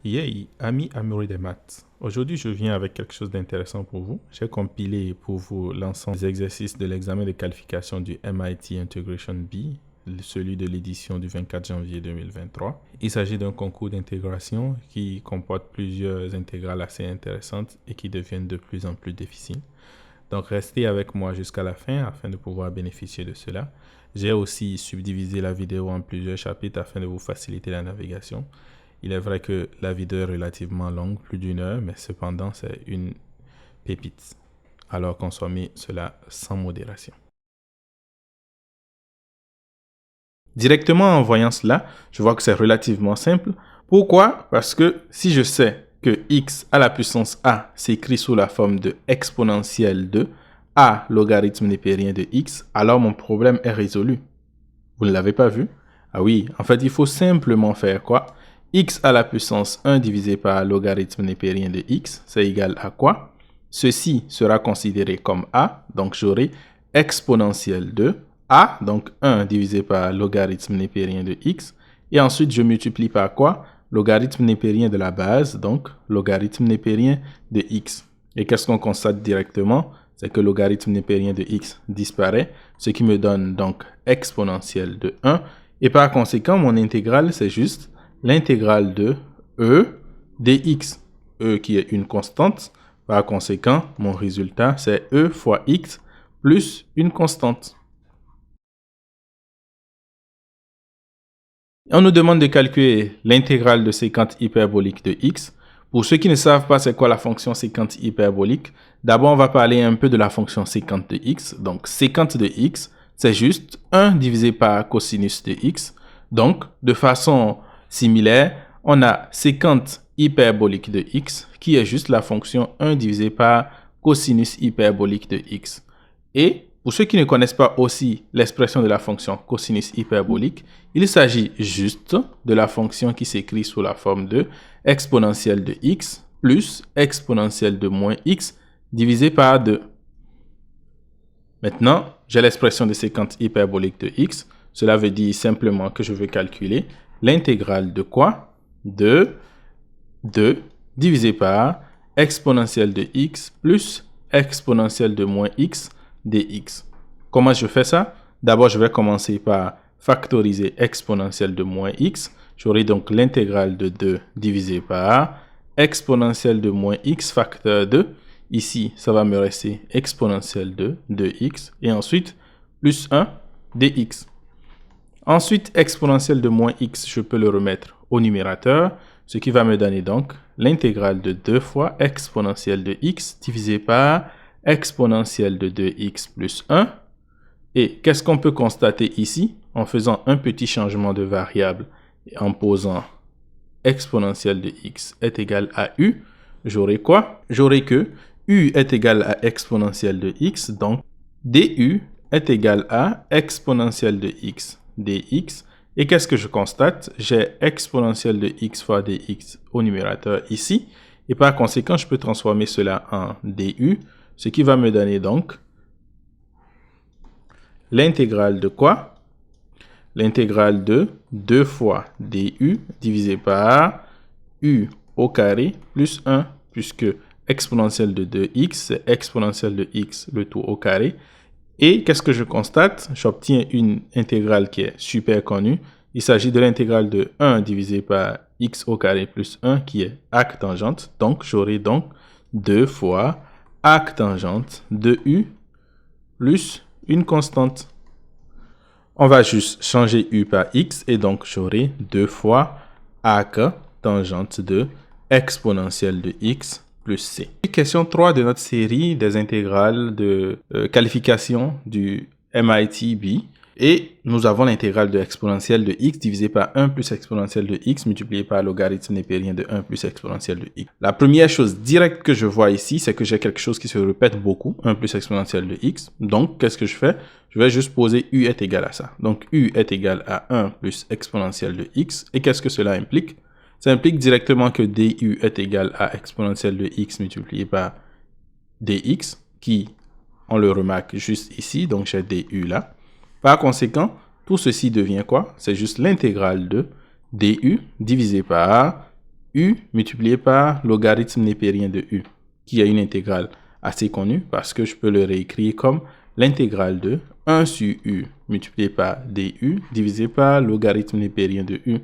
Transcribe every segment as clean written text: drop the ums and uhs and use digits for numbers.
Yay, amis amoureux des maths. Aujourd'hui, je viens avec quelque chose d'intéressant pour vous. J'ai compilé pour vous l'ensemble des exercices de l'examen de qualification du MIT Integration B, celui de l'édition du 24 janvier 2023. Il s'agit d'un concours d'intégration qui comporte plusieurs intégrales assez intéressantes et qui deviennent de plus en plus difficiles. Donc, restez avec moi jusqu'à la fin afin de pouvoir bénéficier de cela. J'ai aussi subdivisé la vidéo en plusieurs chapitres afin de vous faciliter la navigation. Il est vrai que la vidéo est relativement longue, plus d'1 heure, mais cependant, c'est une pépite. Alors consommez cela sans modération. Directement en voyant cela, je vois que c'est relativement simple. Pourquoi? Parce que si je sais que x à la puissance a s'écrit sous la forme de exponentielle de a logarithme népérien de x, alors mon problème est résolu. Vous ne l'avez pas vu? Ah oui, en fait, il faut simplement faire quoi? X à la puissance 1 divisé par logarithme népérien de x, c'est égal à quoi? Ceci sera considéré comme a, donc j'aurai exponentielle de a, donc 1 divisé par logarithme népérien de x, et ensuite je multiplie par quoi? Logarithme népérien de la base, donc logarithme népérien de x. Et qu'est-ce qu'on constate directement? C'est que logarithme népérien de x disparaît, ce qui me donne donc exponentielle de 1. Et par conséquent, mon intégrale, c'est juste l'intégrale de e dx. E qui est une constante. Par conséquent, mon résultat, c'est e fois x plus une constante. On nous demande de calculer l'intégrale de séquente hyperbolique de x. Pour ceux qui ne savent pas c'est quoi la fonction séquente hyperbolique, d'abord on va parler un peu de la fonction séquente de x. Donc séquente de x, c'est juste 1 divisé par cosinus de x. Donc de façon similaire, on a séquente hyperbolique de x qui est juste la fonction 1 divisé par cosinus hyperbolique de x. Et pour ceux qui ne connaissent pas aussi l'expression de la fonction cosinus hyperbolique, il s'agit juste de la fonction qui s'écrit sous la forme de exponentielle de x plus exponentielle de moins x divisé par 2. Maintenant, j'ai l'expression de séquente hyperbolique de x. Cela veut dire simplement que je veux calculer l'intégrale de quoi? De 2 divisé par exponentielle de x plus exponentielle de moins x dx. Comment je fais ça? D'abord, je vais commencer par factoriser exponentielle de moins x. J'aurai donc l'intégrale de 2 divisé par exponentielle de moins x facteur 2. Ici, ça va me rester exponentielle de 2x et ensuite plus 1 dx. Ensuite, exponentielle de moins x, je peux le remettre au numérateur, ce qui va me donner donc l'intégrale de 2 fois exponentielle de x divisé par exponentielle de 2x plus 1. Et qu'est-ce qu'on peut constater ici? En faisant un petit changement de variable et en posant exponentielle de x est égal à u, j'aurai quoi? J'aurai que u est égal à exponentielle de x, donc du est égal à exponentielle de x dx. Et qu'est-ce que je constate? J'ai exponentielle de x fois dx au numérateur ici. Et par conséquent, je peux transformer cela en du, ce qui va me donner donc l'intégrale de quoi? L'intégrale de 2 fois du divisé par u au carré plus 1, puisque exponentielle de 2x, c'est exponentielle de x, le tout au carré. Et qu'est-ce que je constate? J'obtiens une intégrale qui est super connue. Il s'agit de l'intégrale de 1 divisé par x au carré plus 1 qui est arc tangente. Donc, j'aurai donc 2 fois arc tangente de u plus une constante. On va juste changer u par x et donc j'aurai 2 fois arc tangente de exponentielle de x plus c. Question 3 de notre série des intégrales de qualification du MIT B. Et nous avons l'intégrale de exponentielle de x divisé par 1 plus exponentielle de x multiplié par logarithme népérien de 1 plus exponentielle de x. La première chose directe que je vois ici, c'est que j'ai quelque chose qui se répète beaucoup, 1 plus exponentielle de x. Donc, qu'est-ce que je fais? Je vais juste poser u est égal à ça. Donc, u est égal à 1 plus exponentielle de x. Et qu'est-ce que cela implique? Ça implique directement que du est égal à exponentielle de x multiplié par dx, qui, on le remarque juste ici, donc j'ai du là. Par conséquent, tout ceci devient quoi? C'est juste l'intégrale de du divisé par u multiplié par logarithme népérien de u, qui est une intégrale assez connue parce que je peux le réécrire comme l'intégrale de 1 sur u multiplié par du divisé par logarithme népérien de u.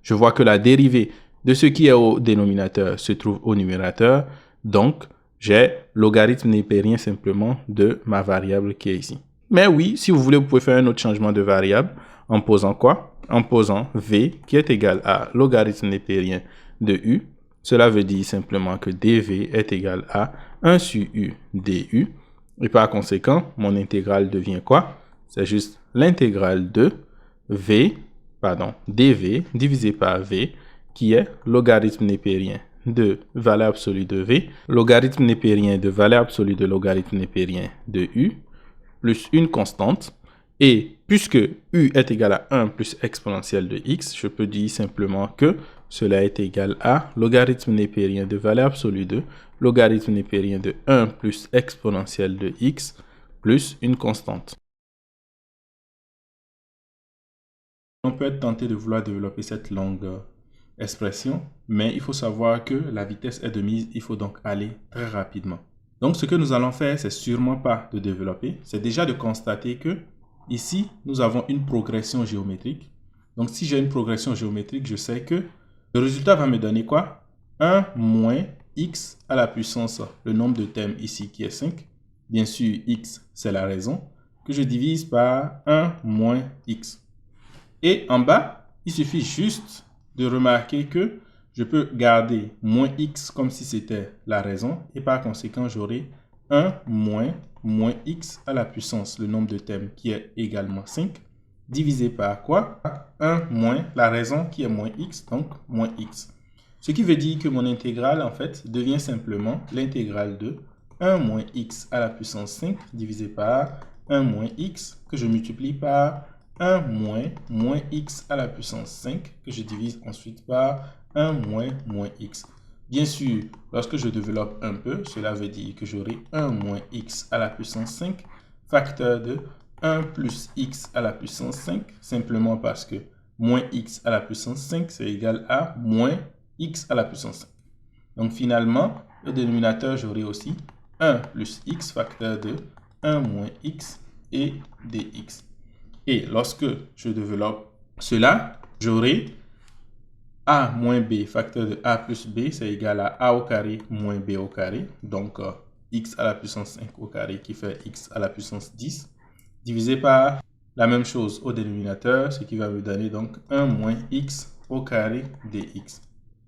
Je vois que la dérivée de ce qui est au dénominateur se trouve au numérateur, donc j'ai logarithme népérien simplement de ma variable qui est ici. Mais oui, si vous voulez, vous pouvez faire un autre changement de variable en posant quoi? En posant v qui est égal à logarithme népérien de u. Cela veut dire simplement que dv est égal à 1 sur u du. Et par conséquent, mon intégrale devient quoi? C'est juste l'intégrale de dv divisé par v, qui est logarithme népérien de valeur absolue de v, logarithme népérien de valeur absolue de logarithme népérien de u, plus une constante. Et puisque u est égal à 1 plus exponentielle de x, je peux dire simplement que cela est égal à logarithme népérien de valeur absolue de logarithme népérien de 1 plus exponentielle de x plus une constante. On peut être tenté de vouloir développer cette longue expression, mais il faut savoir que la vitesse est de mise, il faut donc aller très rapidement. Donc ce que nous allons faire, c'est sûrement pas de développer, c'est déjà de constater que ici, nous avons une progression géométrique. Donc si j'ai une progression géométrique, je sais que le résultat va me donner quoi? 1 moins x à la puissance, le nombre de termes ici qui est 5. Bien sûr, x, c'est la raison, que je divise par 1 moins x. Et en bas, il suffit juste de remarquer que je peux garder moins x comme si c'était la raison. Et par conséquent, j'aurai 1 moins x à la puissance, le nombre de termes qui est également 5, divisé par quoi? 1 moins la raison qui est moins x, donc moins x. Ce qui veut dire que mon intégrale, en fait, devient simplement l'intégrale de 1 moins x à la puissance 5 divisé par 1 moins x que je multiplie par 1 moins x à la puissance 5 que je divise ensuite par 1 moins x. Bien sûr, lorsque je développe un peu, cela veut dire que j'aurai 1 moins x à la puissance 5 facteur de 1 plus x à la puissance 5, simplement parce que moins x à la puissance 5, c'est égal à moins x à la puissance 5. Donc finalement, le dénominateur, j'aurai aussi 1 plus x facteur de 1 moins x et dx. Et lorsque je développe cela, j'aurai a moins b facteur de a plus b, c'est égal à a au carré moins b au carré. Donc x à la puissance 5 au carré qui fait x à la puissance 10, divisé par la même chose au dénominateur, ce qui va me donner donc 1 moins x au carré dx.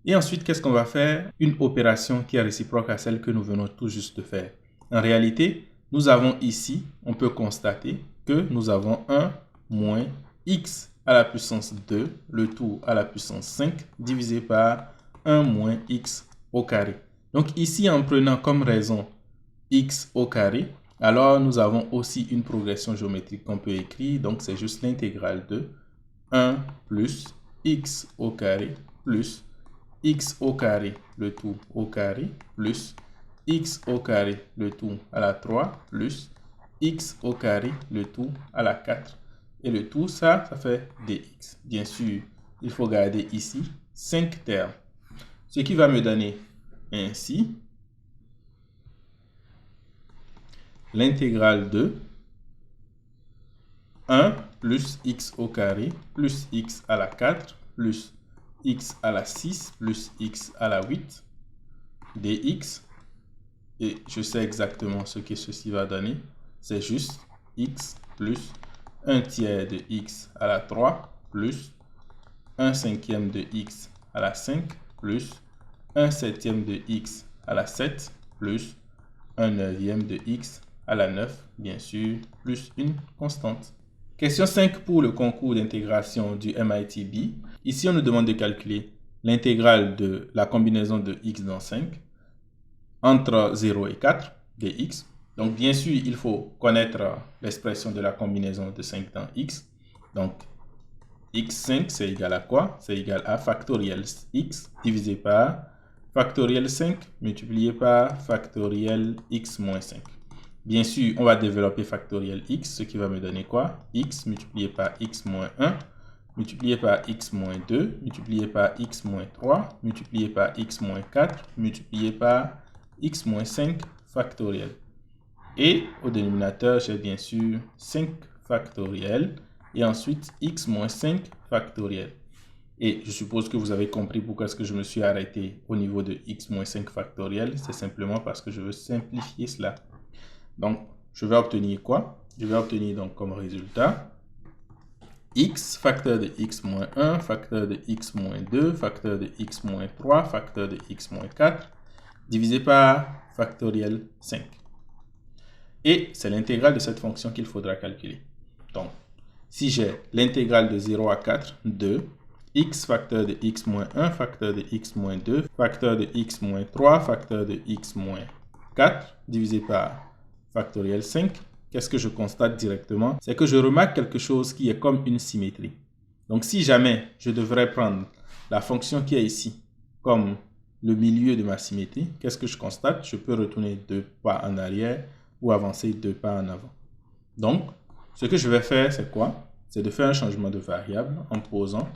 Et ensuite, qu'est-ce qu'on va faire? Une opération qui est réciproque à celle que nous venons tout juste de faire. En réalité, nous avons ici, on peut constater que nous avons 1 moins x à la puissance 2, le tout à la puissance 5, divisé par 1 moins x au carré. Donc ici, en prenant comme raison x au carré, alors nous avons aussi une progression géométrique qu'on peut écrire. Donc c'est juste l'intégrale de 1 plus x au carré plus x au carré, le tout au carré, plus x au carré, le tout à la 3, plus x au carré, le tout à la 4. Et le tout, ça fait dx. Bien sûr, il faut garder ici 5 termes. Ce qui va me donner ainsi l'intégrale de 1 plus x au carré plus x à la 4 plus x à la 6 plus x à la 8 dx. Et je sais exactement ce que ceci va donner. C'est juste x plus 1 tiers de x à la 3 plus 1 cinquième de x à la 5 plus 1 septième de x à la 7 plus 1 neuvième de x à la 9, bien sûr, plus une constante. Question 5 pour le concours d'intégration du MITB. Ici, on nous demande de calculer l'intégrale de la combinaison de x dans 5 entre 0 et 4 dx. Donc, bien sûr, il faut connaître l'expression de la combinaison de 5 dans x. Donc, x5, c'est égal à quoi? C'est égal à factoriel x divisé par factoriel 5 multiplié par factoriel x moins 5. Bien sûr, on va développer factoriel x, ce qui va me donner quoi? X multiplié par x moins 1 multiplié par x moins 2, multiplié par x moins 3, multiplié par x moins 4, multiplié par x moins 5 factoriel. Et au dénominateur, j'ai bien sûr 5 factoriel et ensuite x moins 5 factoriel. Et je suppose que vous avez compris pourquoi est-ce que je me suis arrêté au niveau de x moins 5 factoriel. C'est simplement parce que je veux simplifier cela. Donc, je vais obtenir quoi? Je vais obtenir donc comme résultat x facteur de x moins 1, facteur de x moins 2, facteur de x moins 3, facteur de x moins 4, divisé par factoriel 5. Et c'est l'intégrale de cette fonction qu'il faudra calculer. Donc, si j'ai l'intégrale de 0 à 4, 2, x facteur de x moins 1, facteur de x moins 2, facteur de x moins 3, facteur de x moins 4, divisé par factoriel 5, qu'est-ce que je constate directement? C'est que je remarque quelque chose qui est comme une symétrie. Donc, si jamais je devrais prendre la fonction qui est ici comme le milieu de ma symétrie, qu'est-ce que je constate? Je peux retourner 2 pas en arrière ou avancer 2 pas en avant. Donc, ce que je vais faire, c'est quoi? C'est de faire un changement de variable en posant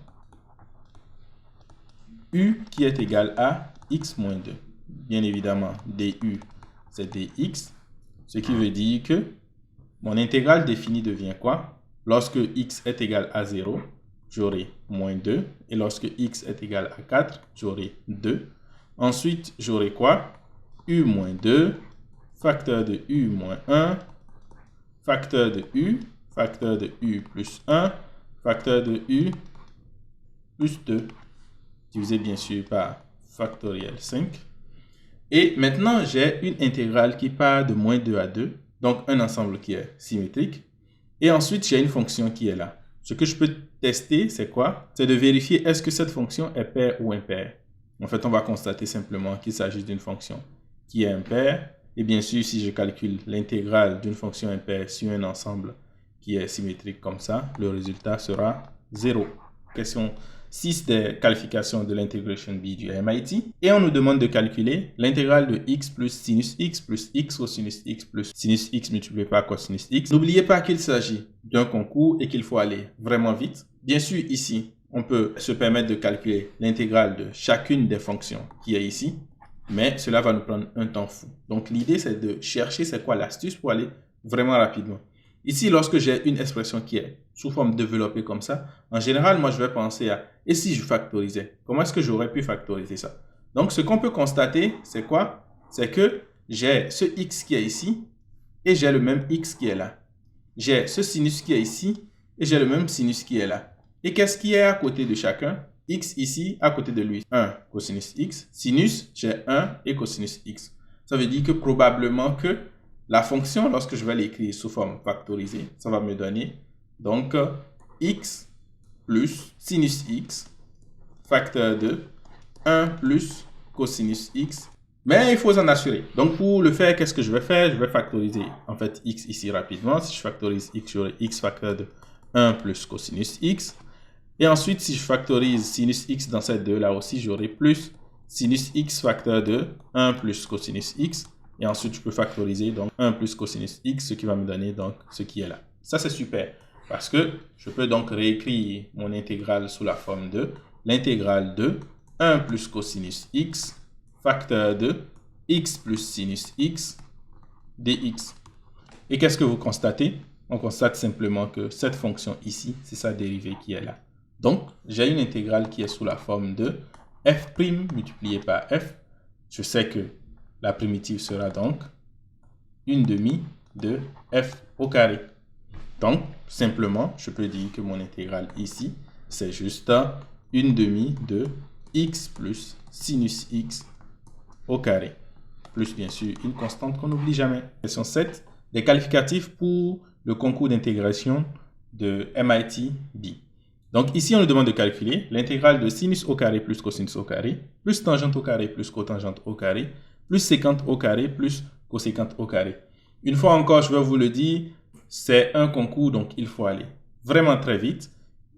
u qui est égal à x moins 2. Bien évidemment, du, c'est dx, ce qui veut dire que mon intégrale définie devient quoi? Lorsque x est égal à 0, j'aurai moins 2. Et lorsque x est égal à 4, j'aurai 2. Ensuite, j'aurai quoi? U moins 2, facteur de u moins 1, facteur de u plus 1, facteur de u plus 2, divisé bien sûr par factoriel 5. Et maintenant, j'ai une intégrale qui part de moins 2 à 2, donc un ensemble qui est symétrique. Et ensuite, j'ai une fonction qui est là. Ce que je peux tester, c'est quoi? C'est de vérifier est-ce que cette fonction est paire ou impaire. En fait, on va constater simplement qu'il s'agit d'une fonction qui est impaire. Et bien sûr, si je calcule l'intégrale d'une fonction impaire sur un ensemble qui est symétrique comme ça, le résultat sera 0. Question 6 des qualifications de l'intégration B du MIT. Et on nous demande de calculer l'intégrale de x plus x cosinus x plus sinus x multiplié par cosinus x. N'oubliez pas qu'il s'agit d'un concours et qu'il faut aller vraiment vite. Bien sûr, ici, on peut se permettre de calculer l'intégrale de chacune des fonctions qui est ici, mais cela va nous prendre un temps fou. Donc, l'idée, c'est de chercher c'est quoi l'astuce pour aller vraiment rapidement. Ici, lorsque j'ai une expression qui est sous forme développée comme ça, en général, moi, je vais penser à « et si je factorisais? Comment est-ce que j'aurais pu factoriser ça ?» Donc, ce qu'on peut constater, c'est quoi? C'est que j'ai ce x qui est ici et j'ai le même x qui est là. J'ai ce sinus qui est ici et j'ai le même sinus qui est là. Et qu'est-ce qui est à côté de chacun? X ici, à côté de lui, 1 cosinus x. Sinus, j'ai 1 et cosinus x. Ça veut dire que probablement que la fonction, lorsque je vais l'écrire sous forme factorisée, ça va me donner donc x plus sinus x facteur de 1 plus cosinus x. Mais il faut s'en assurer. Donc pour le faire, qu'est-ce que je vais faire? Je vais factoriser en fait x ici rapidement. Si je factorise x, j'aurai x facteur de 1 plus cosinus x. Et ensuite, si je factorise sinus x dans ces deux-là aussi, j'aurai plus sinus x facteur de 1 plus cosinus x. Et ensuite, je peux factoriser donc 1 plus cosinus x, ce qui va me donner donc ce qui est là. Ça, c'est super parce que je peux donc réécrire mon intégrale sous la forme de l'intégrale de 1 plus cosinus x facteur de x plus sinus x dx. Et qu'est-ce que vous constatez? On constate simplement que cette fonction ici, c'est sa dérivée qui est là. Donc, j'ai une intégrale qui est sous la forme de f' multiplié par f. Je sais que la primitive sera donc 1/2 de f au carré. Donc, simplement, je peux dire que mon intégrale ici, c'est juste 1/2 de x plus sinus x au carré. Plus, bien sûr, une constante qu'on n'oublie jamais. Question 7, des qualificatifs pour le concours d'intégration de MIT B. Donc ici, on nous demande de calculer l'intégrale de sinus au carré plus cosinus au carré, plus tangente au carré plus cotangente au carré, plus sécante au carré plus cosécante au carré. Une fois encore, je vais vous le dire, c'est un concours, donc il faut aller vraiment très vite.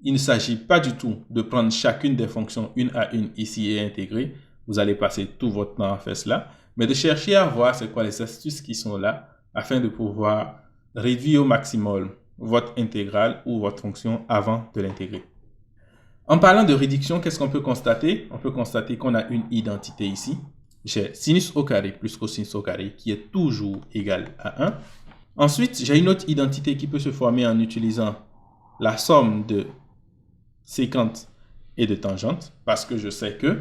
Il ne s'agit pas du tout de prendre chacune des fonctions une à une ici et intégrer. Vous allez passer tout votre temps à faire cela, mais de chercher à voir c'est quoi les astuces qui sont là afin de pouvoir réduire au maximum votre intégrale ou votre fonction avant de l'intégrer. En parlant de réduction, qu'est-ce qu'on peut constater? On peut constater qu'on a une identité ici. J'ai sinus au carré plus cosinus au carré qui est toujours égal à 1. Ensuite, j'ai une autre identité qui peut se former en utilisant la somme de séquente et de tangente parce que je sais que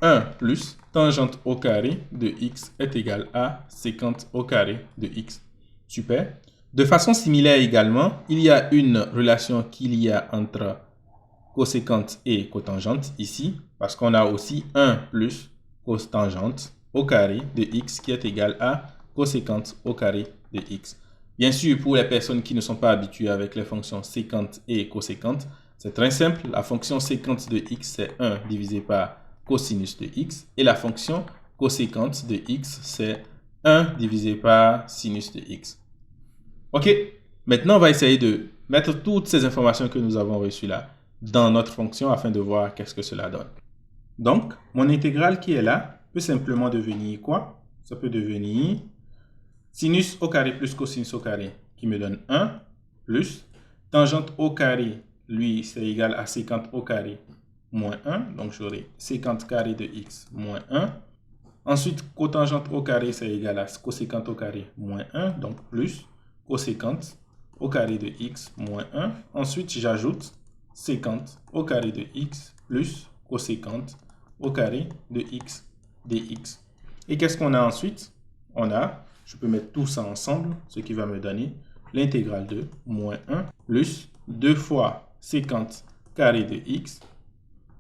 1 plus tangente au carré de x est égal à séquente au carré de x. Super. De façon similaire également, il y a une relation qu'il y a entre coséquente et cotangente ici, parce qu'on a aussi 1 plus cotangente au carré de x qui est égal à coséquente au carré de x. Bien sûr, pour les personnes qui ne sont pas habituées avec les fonctions séquente et coséquente, c'est très simple. La fonction séquente de x, c'est 1 divisé par cosinus de x. Et la fonction coséquente de x, c'est 1 divisé par sinus de x. OK, maintenant on va essayer de mettre toutes ces informations que nous avons reçues là dans notre fonction afin de voir qu'est-ce que cela donne. Donc, mon intégrale qui est là peut simplement devenir quoi? Ça peut devenir sinus au carré plus cosinus au carré qui me donne 1 plus tangente au carré, lui c'est égal à séquente au carré moins 1. Donc j'aurai séquente carré de x moins 1. Ensuite, cotangente au carré c'est égal à coséquente au carré moins 1. Donc plus coséquente au carré de x moins 1. Ensuite, j'ajoute séquente au carré de x plus coséquente au carré de x dx. Et qu'est-ce qu'on a ensuite? Je peux mettre tout ça ensemble, ce qui va me donner l'intégrale de moins 1 plus 2 fois séquente carré de x.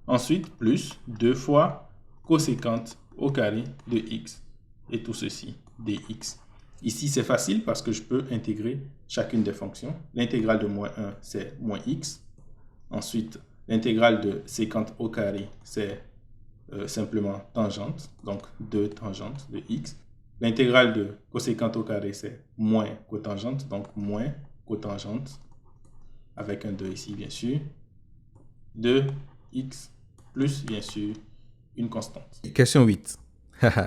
Ensuite, plus 2 fois coséquente au carré de x. Et tout ceci dx. Ici, c'est facile parce que je peux intégrer chacune des fonctions. L'intégrale de moins 1, c'est moins x. Ensuite, l'intégrale de séquente au carré, c'est simplement tangente, donc 2 tangente de x. L'intégrale de coséquente au carré, c'est moins cotangente, donc moins cotangente, avec un 2 ici, bien sûr, de x plus, bien sûr, une constante. Question 8.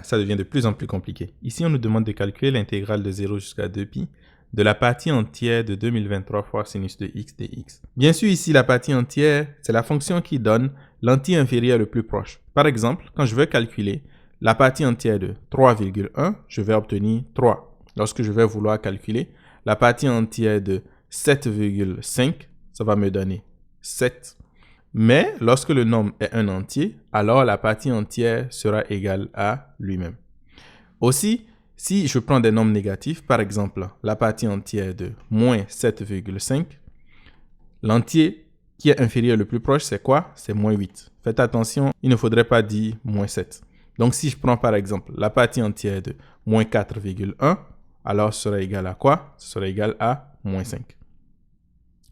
Ça devient de plus en plus compliqué. Ici, on nous demande de calculer l'intégrale de 0 jusqu'à 2pi de la partie entière de 2023 fois sinus de x dx. Bien sûr, ici, la partie entière, c'est la fonction qui donne l'entier inférieur le plus proche. Par exemple, quand je veux calculer la partie entière de 3,1, je vais obtenir 3. Lorsque je vais vouloir calculer la partie entière de 7,5, ça va me donner 7. Mais lorsque le nombre est un entier, alors la partie entière sera égale à lui-même. Aussi, si je prends des nombres négatifs, par exemple la partie entière de moins 7,5, l'entier qui est inférieur le plus proche, c'est quoi? C'est moins 8. Faites attention, il ne faudrait pas dire moins 7. Donc si je prends par exemple la partie entière de moins 4,1, alors ce sera égal à quoi? Ce sera égal à moins 5.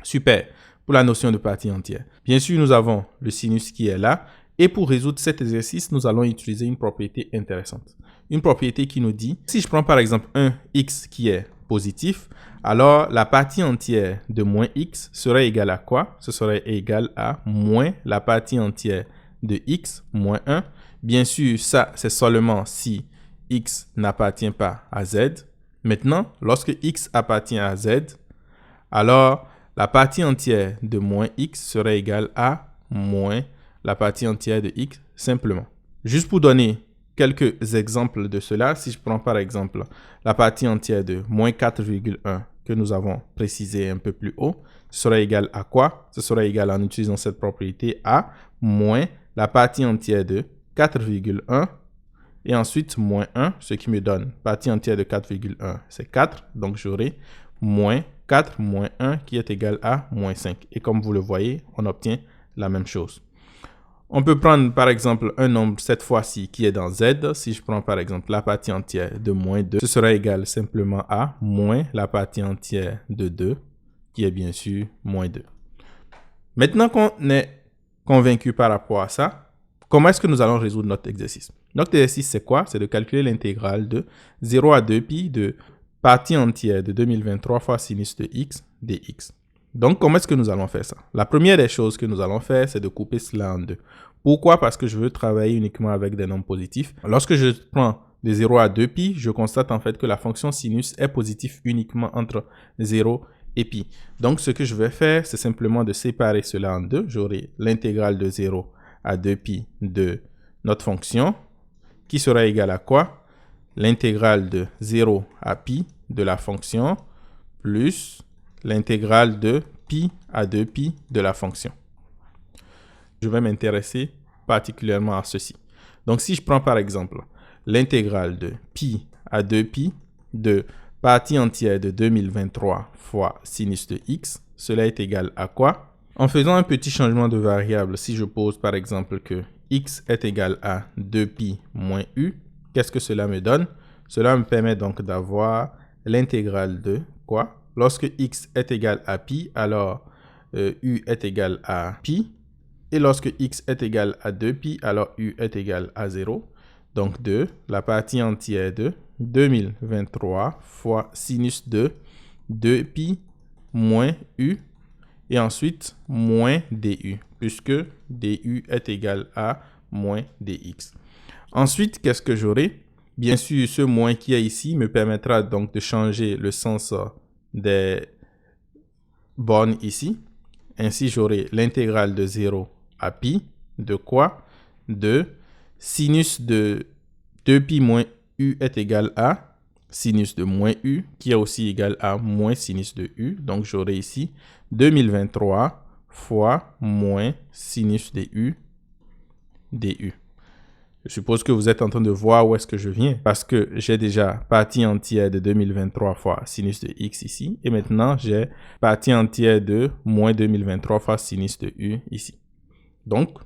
Super. Pour la notion de partie entière. Bien sûr, nous avons le sinus qui est là. Et pour résoudre cet exercice, nous allons utiliser une propriété intéressante. Une propriété qui nous dit, si je prends par exemple un x qui est positif, alors la partie entière de moins x serait égale à quoi? Ce serait égal à moins la partie entière de x moins 1. Bien sûr, ça, c'est seulement si x n'appartient pas à z. Maintenant, lorsque x appartient à z, alors la partie entière de moins x serait égale à moins la partie entière de x simplement. Juste pour donner quelques exemples de cela, si je prends par exemple la partie entière de moins 4,1 que nous avons précisé un peu plus haut, ce serait égal à quoi? Ce serait égal en utilisant cette propriété à moins la partie entière de 4,1 et ensuite moins 1, ce qui me donne partie entière de 4,1, c'est 4, donc j'aurai moins 4 moins 1 qui est égal à moins 5. Et comme vous le voyez, on obtient la même chose. On peut prendre par exemple un nombre cette fois-ci qui est dans z. Si je prends par exemple la partie entière de moins 2, ce sera égal simplement à moins la partie entière de 2 qui est bien sûr moins 2. Maintenant qu'on est convaincu par rapport à ça, comment est-ce que nous allons résoudre notre exercice? Notre exercice, c'est quoi? C'est de calculer l'intégrale de 0 à 2pi de partie entière de 2023 fois sinus de x dx. Donc, comment est-ce que nous allons faire ça? La première des choses que nous allons faire, c'est de couper cela en deux. Pourquoi? Parce que je veux travailler uniquement avec des nombres positifs. Lorsque je prends de 0 à 2pi, je constate en fait que la fonction sinus est positive uniquement entre 0 et pi. Donc, ce que je vais faire, c'est simplement de séparer cela en deux. J'aurai l'intégrale de 0 à 2pi de notre fonction, qui sera égale à quoi? L'intégrale de 0 à pi de la fonction, plus l'intégrale de pi à 2pi de la fonction. Je vais m'intéresser particulièrement à ceci. Donc, si je prends par exemple l'intégrale de pi à 2pi de partie entière de 2023 fois sinus de x, cela est égal à quoi? En faisant un petit changement de variable, si je pose par exemple que x est égal à 2pi moins u, qu'est-ce que cela me donne? Cela me permet donc d'avoir l'intégrale de quoi? Lorsque x est égal à pi, alors u est égal à pi. Et lorsque x est égal à 2pi, alors u est égal à 0. Donc, de la partie entière de 2023 fois sinus de 2pi moins u. Et ensuite, moins du, puisque du est égal à moins dx. Ensuite, qu'est-ce que j'aurai? Bien sûr, ce moins qui est ici me permettra donc de changer le sens des bornes ici. Ainsi, j'aurai l'intégrale de 0 à pi de quoi? De sinus de 2pi moins u est égal à sinus de moins u, qui est aussi égal à moins sinus de u. Donc, j'aurai ici 2023 fois moins sinus de u du. Je suppose que vous êtes en train de voir où est-ce que je viens, parce que j'ai déjà partie entière de 2023 fois sinus de x ici, et maintenant j'ai partie entière de moins 2023 fois sinus de u ici. Donc,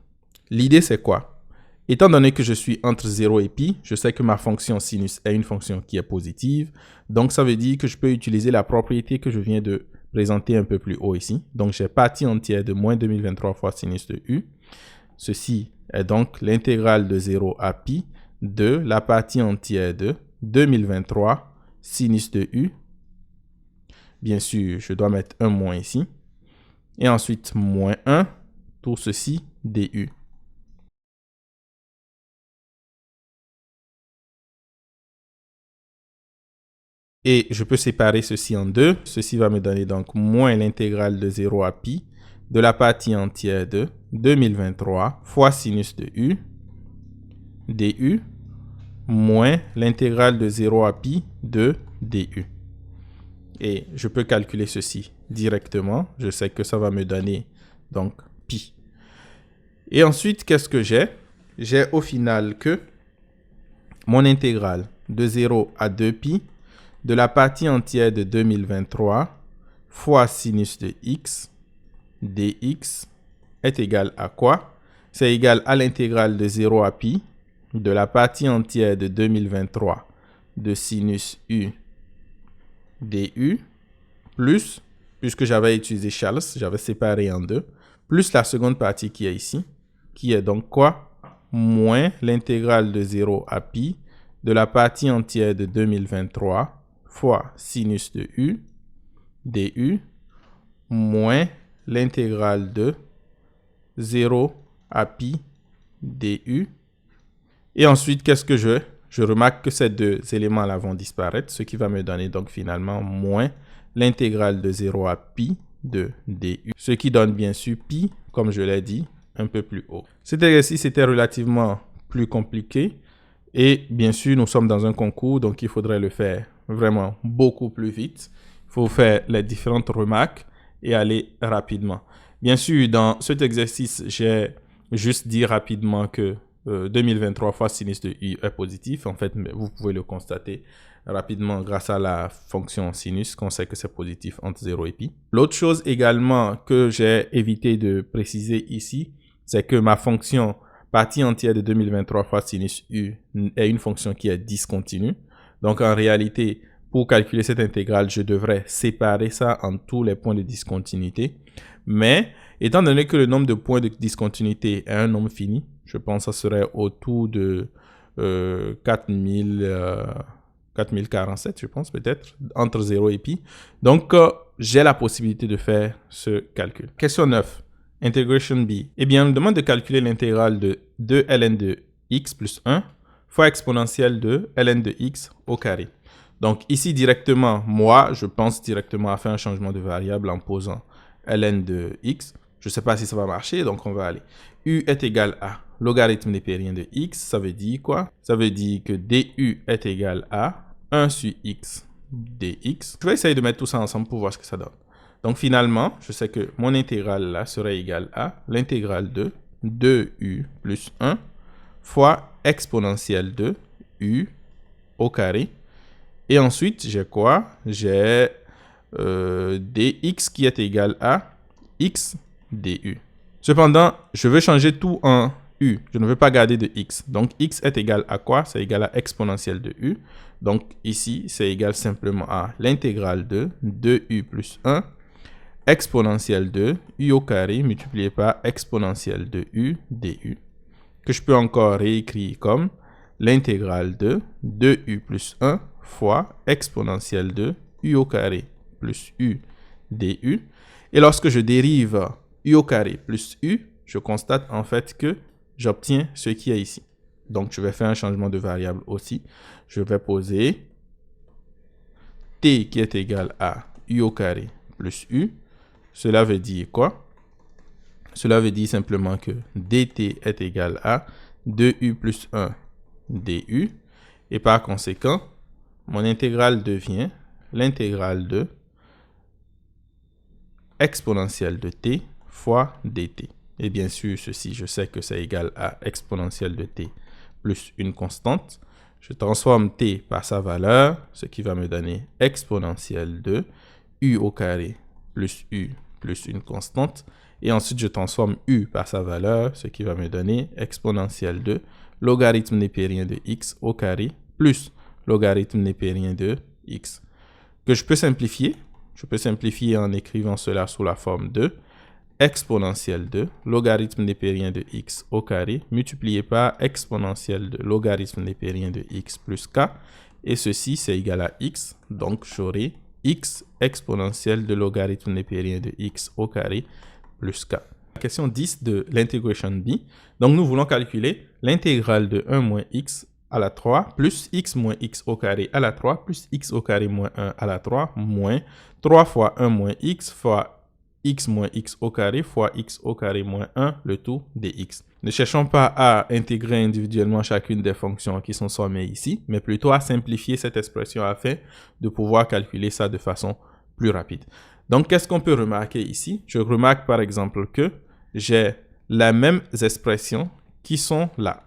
l'idée c'est quoi? Étant donné que je suis entre 0 et pi, je sais que ma fonction sinus est une fonction qui est positive, donc ça veut dire que je peux utiliser la propriété que je viens de présenter un peu plus haut ici. Donc, j'ai partie entière de moins 2023 fois sinus de u. Ceci est donc l'intégrale de 0 à pi de la partie entière de 2023 sinus de u. Bien sûr, je dois mettre un moins ici. Et ensuite, moins 1, tout ceci du. Et je peux séparer ceci en deux. Ceci va me donner donc moins l'intégrale de 0 à pi de la partie entière de 2023 fois sinus de u du moins l'intégrale de 0 à pi de du. Et je peux calculer ceci directement. Je sais que ça va me donner donc pi. Et ensuite, qu'est-ce que j'ai? J'ai au final que mon intégrale de 0 à 2pi de la partie entière de 2023 fois sinus de x dx est égal à quoi? C'est égal à l'intégrale de 0 à pi de la partie entière de 2023 de sinus u du plus, puisque j'avais utilisé Charles, j'avais séparé en deux, plus la seconde partie qui est ici, qui est donc quoi? Moins l'intégrale de 0 à pi de la partie entière de 2023 fois sinus de u du moins l'intégrale de 0 à pi du. Et ensuite, qu'est-ce que je remarque que ces deux éléments-là vont disparaître, ce qui va me donner donc finalement moins l'intégrale de 0 à pi de du, ce qui donne bien sûr pi, comme je l'ai dit, un peu plus haut. Cet exercice était relativement plus compliqué et bien sûr, nous sommes dans un concours, donc il faudrait le faire vraiment beaucoup plus vite. Il faut faire les différentes remarques et aller rapidement. Bien sûr, dans cet exercice, j'ai juste dit rapidement que 2023 fois sinus de u est positif. En fait, vous pouvez le constater rapidement grâce à la fonction sinus, qu'on sait que c'est positif entre 0 et pi. L'autre chose également que j'ai évité de préciser ici, c'est que ma fonction partie entière de 2023 fois sinus u est une fonction qui est discontinue. Donc, en réalité, pour calculer cette intégrale, je devrais séparer ça en tous les points de discontinuité. Mais, étant donné que le nombre de points de discontinuité est un nombre fini, je pense que ça serait autour de 4047, je pense peut-être, entre 0 et pi. Donc, j'ai la possibilité de faire ce calcul. Question 9. Integration B. Eh bien, on me demande de calculer l'intégrale de 2 ln de x plus 1 fois exponentielle de ln de x au carré. Donc ici directement, moi, je pense directement à faire un changement de variable en posant ln de x. Je ne sais pas si ça va marcher, donc on va aller. U est égal à logarithme népérien de x. Ça veut dire quoi? Ça veut dire que du est égal à 1 sur x dx. Je vais essayer de mettre tout ça ensemble pour voir ce que ça donne. Donc finalement, je sais que mon intégrale là serait égale à l'intégrale de 2u plus 1 fois exponentielle de u au carré. Et ensuite, j'ai quoi? J'ai dx qui est égal à x du. Cependant, je veux changer tout en u. Je ne veux pas garder de x. Donc, x est égal à quoi? C'est égal à exponentielle de u. Donc, ici, c'est égal simplement à l'intégrale de 2u plus 1 exponentielle de u au carré multiplié par exponentielle de u du, que je peux encore réécrire comme l'intégrale de 2u plus 1 fois exponentielle de u au carré plus u du. Et lorsque je dérive u au carré plus u, je constate en fait que j'obtiens ce qui est ici. Donc, je vais faire un changement de variable aussi. Je vais poser t qui est égal à u au carré plus u. Cela veut dire quoi? Cela veut dire simplement que dt est égal à 2u plus 1 du. Et par conséquent, mon intégrale devient l'intégrale de exponentielle de t fois dt. Et bien sûr, ceci, je sais que c'est égal à exponentielle de t plus une constante. Je transforme t par sa valeur, ce qui va me donner exponentielle de u au carré plus u plus une constante. Et ensuite, je transforme u par sa valeur, ce qui va me donner exponentielle de logarithme népérien de x au carré plus logarithme népérien de x. Que je peux simplifier. Je peux simplifier en écrivant cela sous la forme de exponentielle de logarithme népérien de x au carré multiplié par exponentielle de logarithme népérien de x plus k. Et ceci, c'est égal à x. Donc, j'aurai x exponentielle de logarithme népérien de x au carré plus k. Question 10 de l'integration B. Donc, nous voulons calculer l'intégrale de 1 moins x à la 3 plus x moins x au carré à la 3 plus x au carré moins 1 à la 3 moins 3 fois 1 moins x fois x moins x au carré fois x au carré moins 1, le tout dx. Ne cherchons pas à intégrer individuellement chacune des fonctions qui sont sommées ici, mais plutôt à simplifier cette expression afin de pouvoir calculer ça de façon plus rapide. Donc, qu'est-ce qu'on peut remarquer ici? Je remarque par exemple que j'ai les mêmes expressions qui sont là.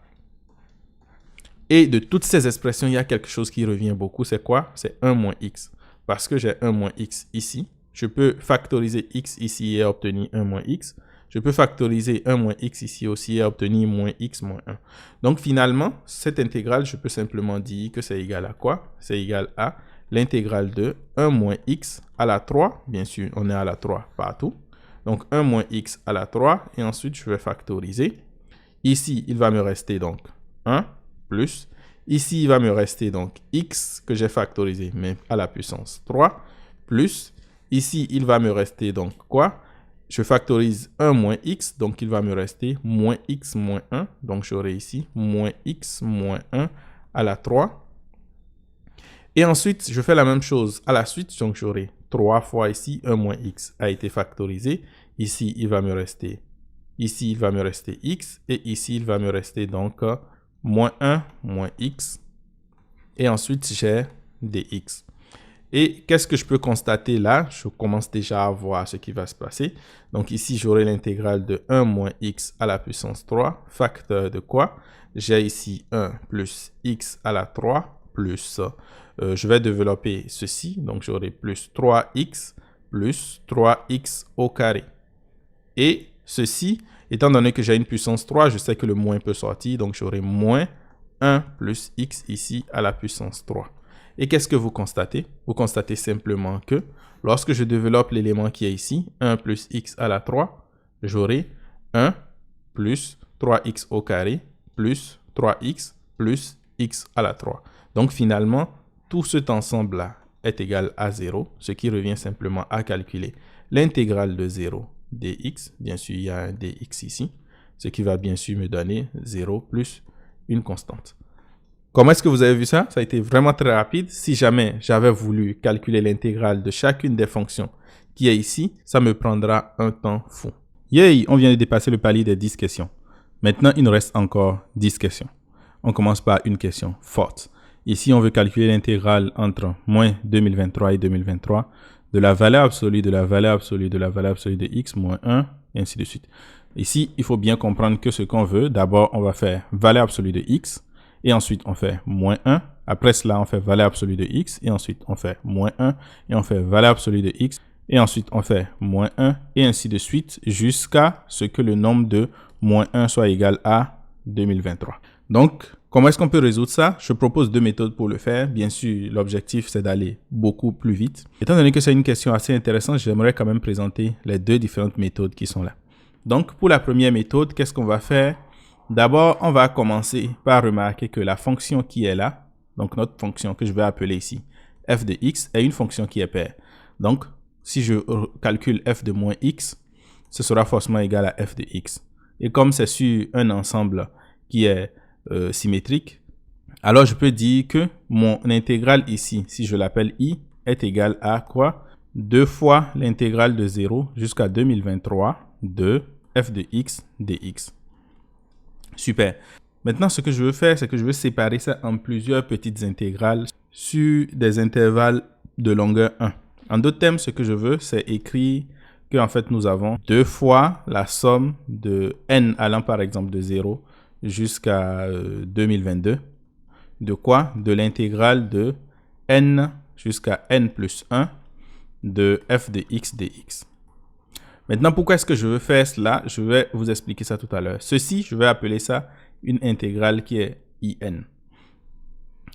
Et de toutes ces expressions, il y a quelque chose qui revient beaucoup. C'est quoi? C'est 1 moins x. Parce que j'ai 1 moins x ici, je peux factoriser x ici et obtenir 1 moins x. Je peux factoriser 1 moins x ici aussi et obtenir moins x moins 1. Donc finalement, cette intégrale, je peux simplement dire que c'est égal à quoi? C'est égal à l'intégrale de 1 moins x à la 3. Bien sûr, on est à la 3 partout. Donc 1 moins x à la 3. Et ensuite, je vais factoriser. Ici, il va me rester donc 1 plus. Ici, il va me rester donc x que j'ai factorisé, mais à la puissance 3, plus. Ici, il va me rester donc quoi? Je factorise 1 moins x, donc il va me rester moins x moins 1. Donc, j'aurai ici moins x moins 1 à la 3. Et ensuite, je fais la même chose à la suite. Donc, j'aurai 3 fois ici, 1 moins x a été factorisé. Ici, il va me rester, ici, il va me rester x. Et ici, il va me rester donc moins 1 moins x. Et ensuite, j'ai dx. Et qu'est-ce que je peux constater là? Je commence déjà à voir ce qui va se passer. Donc ici, j'aurai l'intégrale de 1 moins x à la puissance 3, facteur de quoi? J'ai ici 1 plus x à la 3 plus, je vais développer ceci. Donc j'aurai plus 3x plus 3x au carré. Et ceci, étant donné que j'ai une puissance 3, je sais que le moins peut sortir. Donc j'aurai moins 1 plus x ici à la puissance 3. Et qu'est-ce que vous constatez? Vous constatez simplement que lorsque je développe l'élément qui est ici, 1 plus x à la 3, j'aurai 1 plus 3x au carré plus 3x plus x à la 3. Donc finalement, tout cet ensemble-là est égal à 0, ce qui revient simplement à calculer l'intégrale de 0 dx. Bien sûr, il y a un dx ici, ce qui va bien sûr me donner 0 plus une constante. Comment est-ce que vous avez vu ça? Ça a été vraiment très rapide. Si jamais j'avais voulu calculer l'intégrale de chacune des fonctions qui est ici, ça me prendra un temps fou. Yay! On vient de dépasser le palier des 10 questions. Maintenant, il nous reste encore 10 questions. On commence par une question forte. Ici, on veut calculer l'intégrale entre moins 2023 et 2023 de la valeur absolue de la valeur absolue de la valeur absolue de x moins 1, et ainsi de suite. Ici, il faut bien comprendre que ce qu'on veut, d'abord, on va faire valeur absolue de x, et ensuite, on fait moins 1. Après cela, on fait valeur absolue de x, et ensuite, on fait moins 1, et on fait valeur absolue de x, et ensuite, on fait moins 1, et ainsi de suite, jusqu'à ce que le nombre de moins 1 soit égal à 2023. Donc, comment est-ce qu'on peut résoudre ça? Je propose deux méthodes pour le faire. Bien sûr, l'objectif, c'est d'aller beaucoup plus vite. Étant donné que c'est une question assez intéressante, j'aimerais quand même présenter les deux différentes méthodes qui sont là. Donc, pour la première méthode, qu'est-ce qu'on va faire? D'abord, on va commencer par remarquer que la fonction qui est là, donc notre fonction que je vais appeler ici, f de x, est une fonction qui est paire. Donc, si je calcule f de moins x, ce sera forcément égal à f de x. Et comme c'est sur un ensemble qui est symétrique, alors je peux dire que mon intégrale ici, si je l'appelle i, est égal à quoi? 2 fois l'intégrale de 0 jusqu'à 2023 de f de x dx. Super. Maintenant, ce que je veux faire, c'est que je veux séparer ça en plusieurs petites intégrales sur des intervalles de longueur 1. En d'autres termes, ce que je veux, c'est écrire que en fait, nous avons 2 fois la somme de n allant par exemple de 0 jusqu'à 2022. De quoi? De l'intégrale de n jusqu'à n plus 1 de f de x dx. Maintenant, pourquoi est-ce que je veux faire cela? Je vais vous expliquer ça tout à l'heure. Ceci, je vais appeler ça une intégrale qui est in.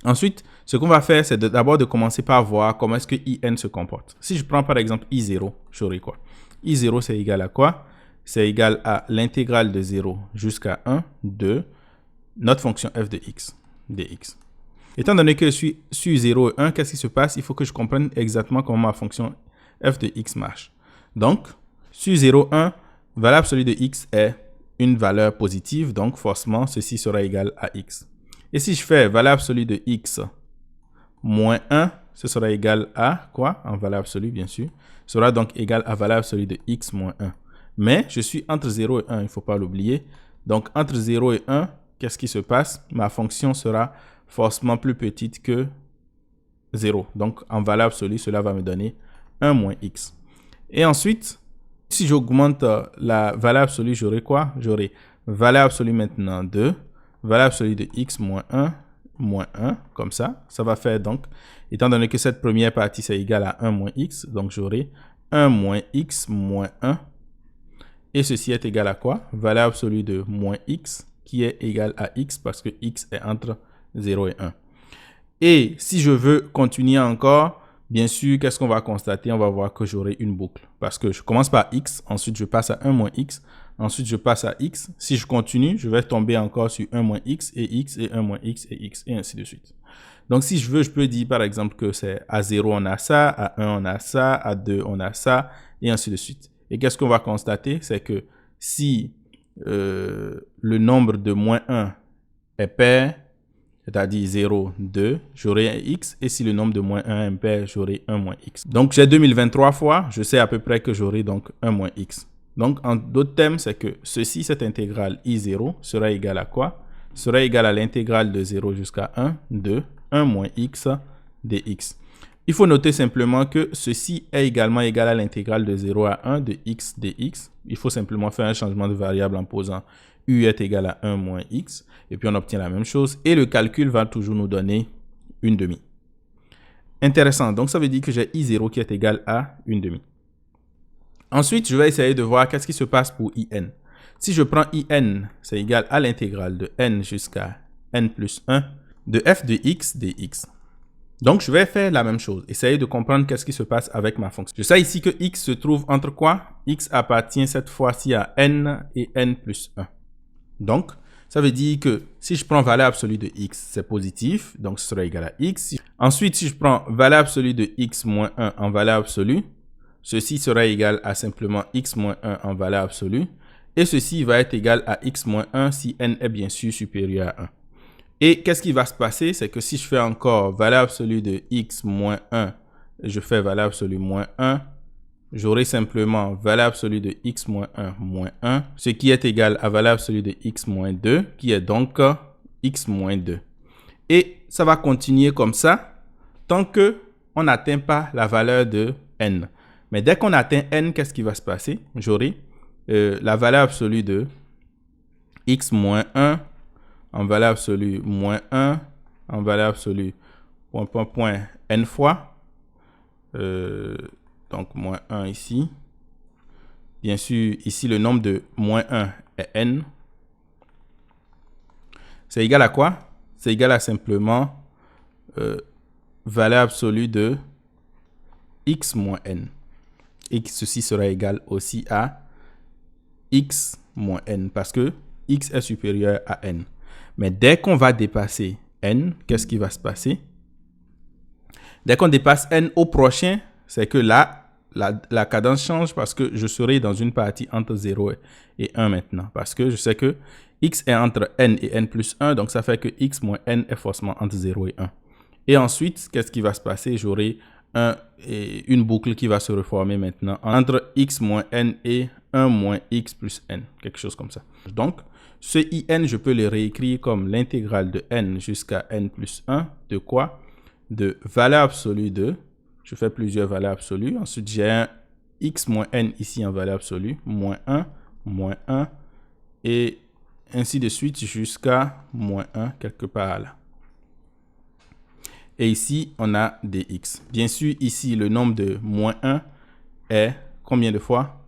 Ensuite, ce qu'on va faire, c'est d'abord de commencer par voir comment est-ce que in se comporte. Si je prends par exemple i0, j'aurai quoi? i0, c'est égal à quoi? C'est égal à l'intégrale de 0 jusqu'à 1 de notre fonction f de x dx. Étant donné que je suis sur 0 et 1, qu'est-ce qui se passe? Il faut que je comprenne exactement comment ma fonction f de x marche. Donc, sur 0, 1, valeur absolue de x est une valeur positive, donc forcément, ceci sera égal à x. Et si je fais valeur absolue de x moins 1, ce sera égal à quoi? En valeur absolue, bien sûr. Sera donc égal à valeur absolue de x moins 1. Mais je suis entre 0 et 1, il ne faut pas l'oublier. Donc, entre 0 et 1, qu'est-ce qui se passe? Ma fonction sera forcément plus petite que 0. Donc, en valeur absolue, cela va me donner 1 moins x. Et ensuite, si j'augmente la valeur absolue, j'aurai quoi? J'aurai valeur absolue maintenant de valeur absolue de x moins 1, comme ça. Ça va faire donc, étant donné que cette première partie, c'est égal à 1 moins x, donc j'aurai 1 moins x moins 1. Et ceci est égal à quoi? Valeur absolue de moins x, qui est égal à x, parce que x est entre 0 et 1. Et si je veux continuer encore, bien sûr, qu'est-ce qu'on va constater? On va voir que j'aurai une boucle. Parce que je commence par x, ensuite je passe à 1 moins x, ensuite je passe à x. Si je continue, je vais tomber encore sur 1 moins x, et 1 moins x, et ainsi de suite. Donc si je veux, je peux dire par exemple que c'est à 0 on a ça, à 1 on a ça, à 2 on a ça, et ainsi de suite. Et qu'est-ce qu'on va constater? C'est que si le nombre de moins 1 est pair, c'est-à-dire 0, 2, j'aurai un x. Et si le nombre de moins 1 est impair, j'aurai 1 moins x. Donc, j'ai 2023 fois, je sais à peu près que j'aurai donc 1 moins x. Donc, en d'autres termes, c'est que ceci, cette intégrale i0, sera égale à quoi? Sera égale à l'intégrale de 0 jusqu'à 1 de 1 moins x dx. Il faut noter simplement que ceci est également égal à l'intégrale de 0 à 1 de x dx. Il faut simplement faire un changement de variable en posant u est égal à 1 moins x, et puis on obtient la même chose, et le calcul va toujours nous donner une demi. Intéressant, donc ça veut dire que j'ai i0 qui est égal à une demi. Ensuite, je vais essayer de voir qu'est-ce qui se passe pour in. Si je prends in, c'est égal à l'intégrale de n jusqu'à n plus 1 de f de x dx. Donc, je vais faire la même chose, essayer de comprendre qu'est-ce qui se passe avec ma fonction. Je sais ici que x se trouve entre quoi? X appartient cette fois-ci à n et n plus 1. Donc, ça veut dire que si je prends valeur absolue de x, c'est positif, donc ce sera égal à x. Ensuite, si je prends valeur absolue de x moins 1 en valeur absolue, ceci sera égal à simplement x moins 1 en valeur absolue. Et ceci va être égal à x moins 1 si n est bien sûr supérieur à 1. Et qu'est-ce qui va se passer? C'est que si je fais encore valeur absolue de x moins 1, je fais valeur absolue moins 1, j'aurai simplement valeur absolue de x moins 1 moins 1, ce qui est égal à valeur absolue de x moins 2, qui est donc x moins 2. Et ça va continuer comme ça tant qu'on n'atteint pas la valeur de n. Mais dès qu'on atteint n, qu'est-ce qui va se passer? J'aurai la valeur absolue de x moins 1 en valeur absolue moins 1 en valeur absolue point n fois. Donc moins 1 ici. Bien sûr, ici, le nombre de moins 1 est n. C'est égal à quoi? C'est égal à simplement valeur absolue de x moins n. Et ceci sera égal aussi à x moins n parce que x est supérieur à n. Mais dès qu'on va dépasser n, qu'est-ce qui va se passer? Dès qu'on dépasse n au prochain, c'est que là, la cadence change parce que je serai dans une partie entre 0 et 1 maintenant. Parce que je sais que x est entre n et n plus 1, donc ça fait que x moins n est forcément entre 0 et 1. Et ensuite, qu'est-ce qui va se passer? J'aurai une boucle qui va se reformer maintenant entre x moins n et 1 moins x plus n, quelque chose comme ça. Donc, ce in, je peux le réécrire comme l'intégrale de n jusqu'à n plus 1 de quoi? De valeur absolue de, je fais plusieurs valeurs absolues, ensuite j'ai un x moins n ici en valeur absolue, moins 1, et ainsi de suite jusqu'à moins 1 quelque part là. Et ici, on a dx. Bien sûr, ici, le nombre de moins 1 est combien de fois?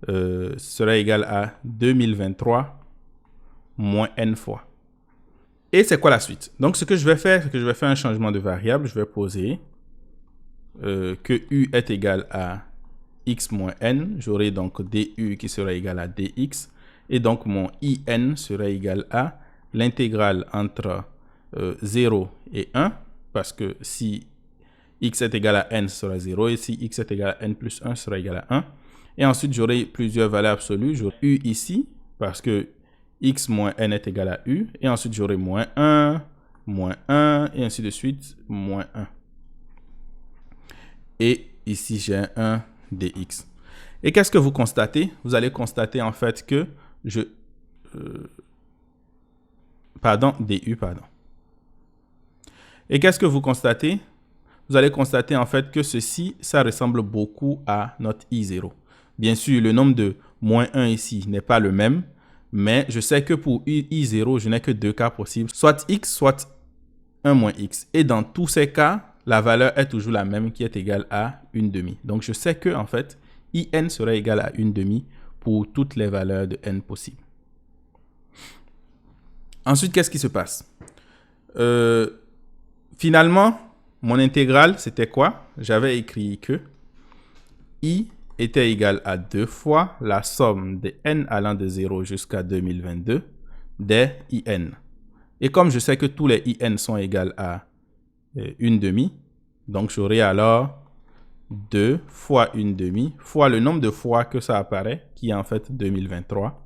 Sera égal à 2023 moins n fois. Et c'est quoi la suite? Donc, ce que je vais faire, c'est que je vais faire un changement de variable. Je vais poser que u est égal à x moins n. J'aurai donc du qui sera égal à dx. Et donc, mon in sera égal à l'intégrale entre 0 et 1. Parce que si x est égal à n, ce sera 0. Et si x est égal à n plus 1, ce sera égal à 1. Et ensuite, j'aurai plusieurs valeurs absolues. J'aurai u ici, parce que x moins n est égal à u. Et ensuite, j'aurai moins 1, et ainsi de suite, moins 1. Et ici, j'ai un 1 dx. Et qu'est-ce que vous constatez? Vous allez constater en fait que du, pardon. Et qu'est-ce que vous constatez? Vous allez constater en fait que ceci, ça ressemble beaucoup à notre I0. Bien sûr, le nombre de moins 1 ici n'est pas le même, mais je sais que pour I0, je n'ai que deux cas possibles, soit x, soit 1 moins x. Et dans tous ces cas, la valeur est toujours la même qui est égale à 1/2. Donc, je sais que en fait, in serait égal à 1/2 pour toutes les valeurs de n possibles. Ensuite, qu'est-ce qui se passe? Finalement, mon intégrale, c'était quoi? J'avais écrit que i était égal à 2 fois la somme de n allant de 0 jusqu'à 2022 des in. Et comme je sais que tous les in sont égaux à 1/2, donc j'aurai alors 2 fois 1/2 fois le nombre de fois que ça apparaît, qui est en fait 2023.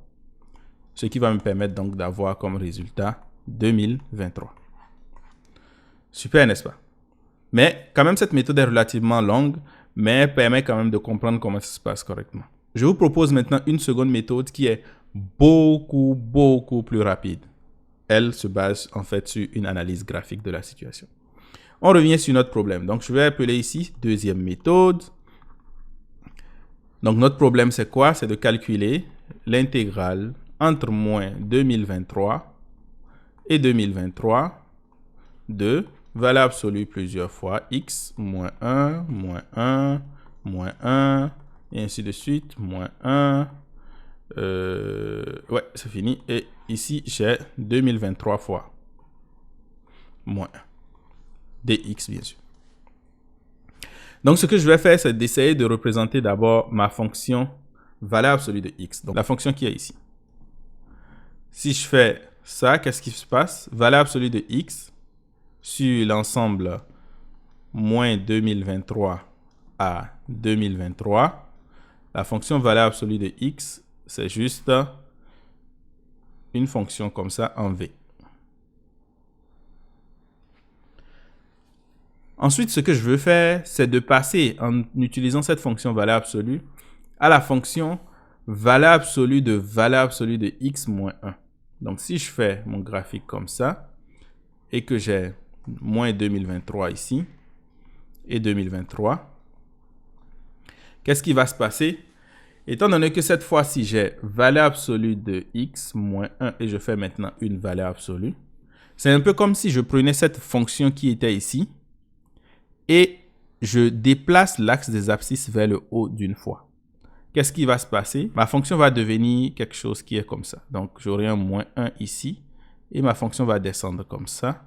Ce qui va me permettre donc d'avoir comme résultat 2023. Super, n'est-ce pas? Mais quand même, cette méthode est relativement longue, mais elle permet quand même de comprendre comment ça se passe correctement. Je vous propose maintenant une seconde méthode qui est beaucoup plus rapide. Elle se base en fait sur une analyse graphique de la situation. On revient sur notre problème. Donc, je vais appeler ici deuxième méthode. Donc, notre problème, c'est quoi? C'est de calculer l'intégrale entre moins 2023 et 2023 de valeur absolue plusieurs fois x, moins 1, moins 1, et ainsi de suite, moins 1. Ouais, c'est fini. Et ici, j'ai 2023 fois moins 1. dx, bien sûr. Donc, ce que je vais faire, c'est d'essayer de représenter d'abord ma fonction valeur absolue de x. Donc, la fonction qui est ici. Si je fais ça, qu'est-ce qui se passe? Valeur absolue de x sur l'ensemble moins 2023 à 2023. La fonction valeur absolue de x, c'est juste une fonction comme ça en v. Ensuite, ce que je veux faire, c'est de passer, en utilisant cette fonction valeur absolue, à la fonction valeur absolue de x moins 1. Donc, si je fais mon graphique comme ça, et que j'ai moins 2023 ici, et 2023, qu'est-ce qui va se passer? Étant donné que cette fois-ci, j'ai valeur absolue de x moins 1 et je fais maintenant une valeur absolue, c'est un peu comme si je prenais cette fonction qui était ici et je déplace l'axe des abscisses vers le haut d'une fois. Qu'est-ce qui va se passer? Ma fonction va devenir quelque chose qui est comme ça. Donc, j'aurai un moins 1 ici et ma fonction va descendre comme ça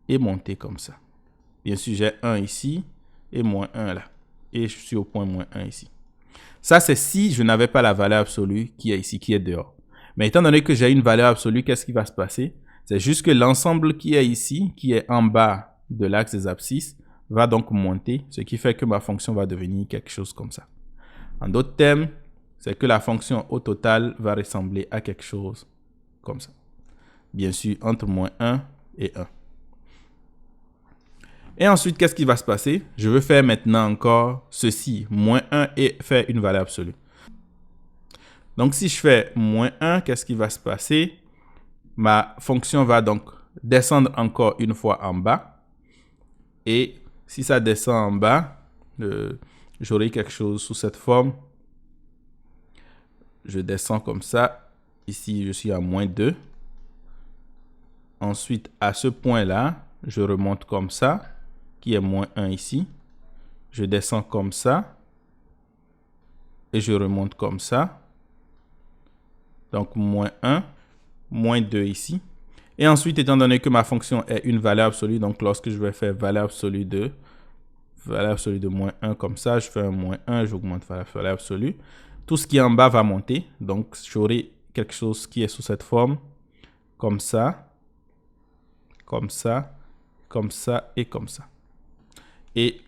et monter comme ça. Bien sûr, j'ai 1 ici et moins 1 là. Et je suis au point moins 1 ici. Ça, c'est si je n'avais pas la valeur absolue qui est ici, qui est dehors. Mais étant donné que j'ai une valeur absolue, qu'est-ce qui va se passer? C'est juste que l'ensemble qui est ici, qui est en bas de l'axe des abscisses, va donc monter, ce qui fait que ma fonction va devenir quelque chose comme ça. En d'autres termes, c'est que la fonction au total va ressembler à quelque chose comme ça. Bien sûr, entre moins 1 et 1. Et ensuite, qu'est-ce qui va se passer? Je veux faire maintenant encore ceci, moins 1 et faire une valeur absolue. Donc, si je fais moins 1, qu'est-ce qui va se passer? Ma fonction va donc descendre encore une fois en bas. Et si ça descend en bas, j'aurai quelque chose sous cette forme. Je descends comme ça. Ici, je suis à moins 2. Ensuite, à ce point-là, je remonte comme ça, qui est moins 1 ici. Je descends comme ça. Et je remonte comme ça. Donc, moins 1, moins 2 ici. Et ensuite, étant donné que ma fonction est une valeur absolue, donc lorsque je vais faire valeur absolue de moins 1 comme ça, je fais un moins 1, j'augmente valeur absolue. Tout ce qui est en bas va monter. Donc, j'aurai quelque chose qui est sous cette forme, comme ça, comme ça, comme ça et comme ça. Et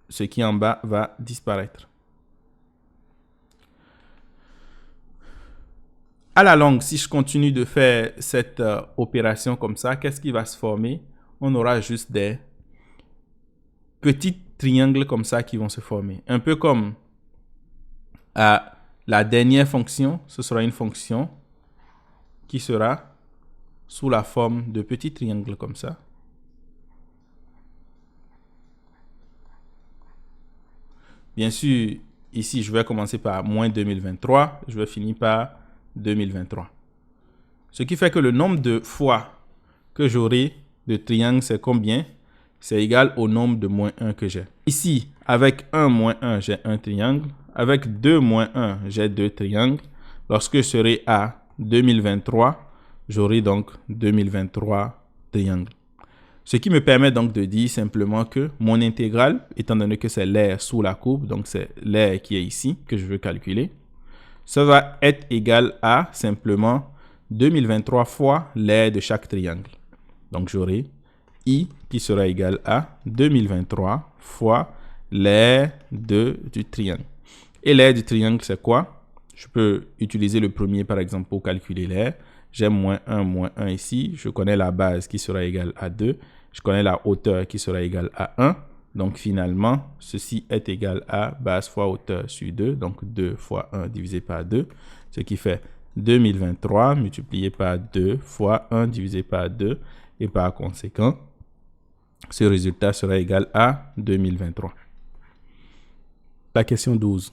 ce qui est en bas va disparaître. À la longue, si je continue de faire cette opération comme ça, qu'est-ce qui va se former? On aura juste des petits triangles comme ça qui vont se former. Un peu comme la dernière fonction, ce sera une fonction qui sera sous la forme de petits triangles comme ça. Bien sûr, ici, je vais commencer par moins 2023. Je vais finir par 2023. Ce qui fait que le nombre de fois que j'aurai de triangles, c'est combien? C'est égal au nombre de moins 1 que j'ai. Ici, avec 1 moins 1, j'ai un triangle. Avec 2 moins 1, j'ai 2 triangles. Lorsque je serai à 2023, j'aurai donc 2023 triangles. Ce qui me permet donc de dire simplement que mon intégrale, étant donné que c'est l'aire sous la courbe, donc c'est l'aire qui est ici que je veux calculer, ça va être égal à simplement 2023 fois l'aire de chaque triangle. Donc j'aurai I qui sera égal à 2023 fois l'aire du triangle. Et l'aire du triangle, c'est quoi? Je peux utiliser le premier, par exemple, pour calculer l'aire. J'ai moins 1 ici. Je connais la base qui sera égale à 2. Je connais la hauteur qui sera égale à 1. Donc, finalement, ceci est égal à base fois hauteur sur 2. Donc, 2 fois 1 divisé par 2. Ce qui fait 2023 multiplié par 2 fois 1 divisé par 2. Et par conséquent, ce résultat sera égal à 2023. La question 12.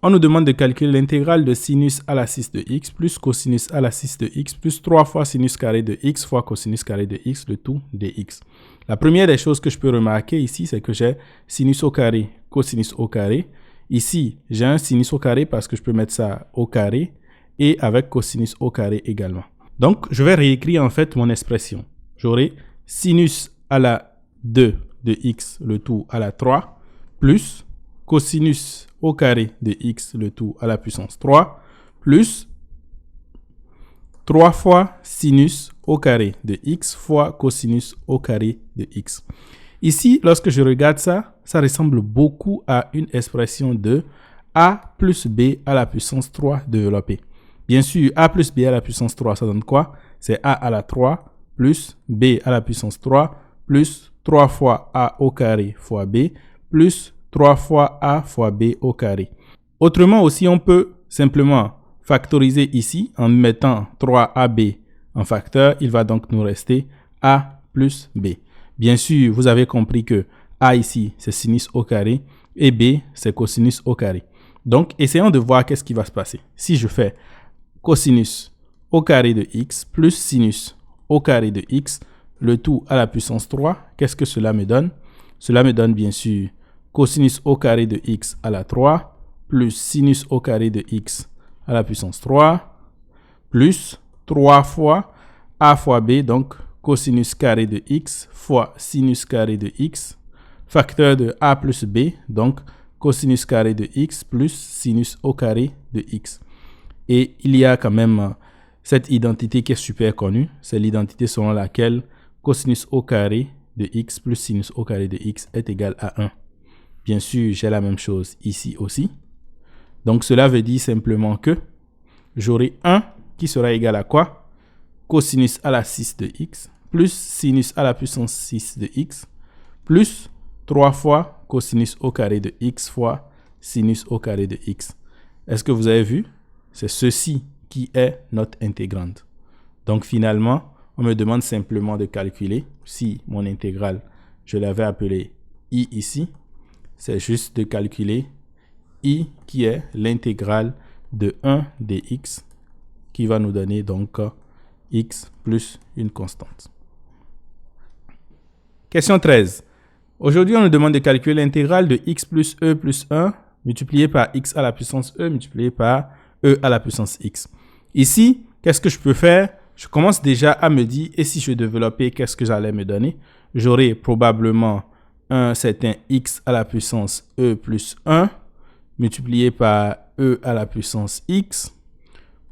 On nous demande de calculer l'intégrale de sinus à la 6 de x plus cosinus à la 6 de x plus 3 fois sinus carré de x fois cosinus carré de x, le tout dx. La première des choses que je peux remarquer ici, c'est que j'ai sinus au carré, cosinus au carré. Ici, j'ai un sinus au carré parce que je peux mettre ça au carré et avec cosinus au carré également. Donc, je vais réécrire en fait mon expression. J'aurai sinus à la 2 de x, le tout à la 3, plus cosinus au carré de x, le tout à la puissance 3, plus 3 fois sinus au carré de x fois cosinus au carré de x. Ici, lorsque je regarde ça, ça ressemble beaucoup à une expression de a plus b à la puissance 3 développée. Bien sûr, a plus b à la puissance 3, ça donne quoi? C'est a à la 3 plus b à la puissance 3 plus 3 fois a au carré fois b plus 3 fois a fois b au carré. Autrement aussi, on peut simplement factoriser ici en mettant 3ab en facteur. Il va donc nous rester a plus b. Bien sûr, vous avez compris que a ici, c'est sinus au carré et b, c'est cosinus au carré. Donc, essayons de voir qu'est-ce qui va se passer. Si je fais cosinus au carré de x plus sinus au carré de x, le tout à la puissance 3, qu'est-ce que cela me donne? Cela me donne bien sûr cosinus au carré de x à la 3 plus sinus au carré de x à la puissance 3 plus 3 fois a fois b, donc cosinus carré de x fois sinus carré de x, facteur de a plus b, donc cosinus carré de x plus sinus au carré de x. Et il y a quand même cette identité qui est super connue, c'est l'identité selon laquelle cosinus au carré de x plus sinus au carré de x est égal à 1. Bien sûr, j'ai la même chose ici aussi. Donc, cela veut dire simplement que j'aurai 1 qui sera égal à quoi? Cosinus à la 6 de x plus sinus à la puissance 6 de x plus 3 fois cosinus au carré de x fois sinus au carré de x. Est-ce que vous avez vu? C'est ceci qui est notre intégrande. Donc, finalement, on me demande simplement de calculer si mon intégrale, je l'avais appelé i ici, c'est juste de calculer i qui est l'intégrale de 1 dx qui va nous donner donc x plus une constante. Question 13. Aujourd'hui, on nous demande de calculer l'intégrale de x plus e plus 1 multiplié par x à la puissance e multiplié par e à la puissance x. Ici, qu'est-ce que je peux faire? Je commence déjà à me dire, et si je développais, qu'est-ce que j'allais me donner? J'aurai probablement un certain x à la puissance e plus 1 multiplié par e à la puissance x,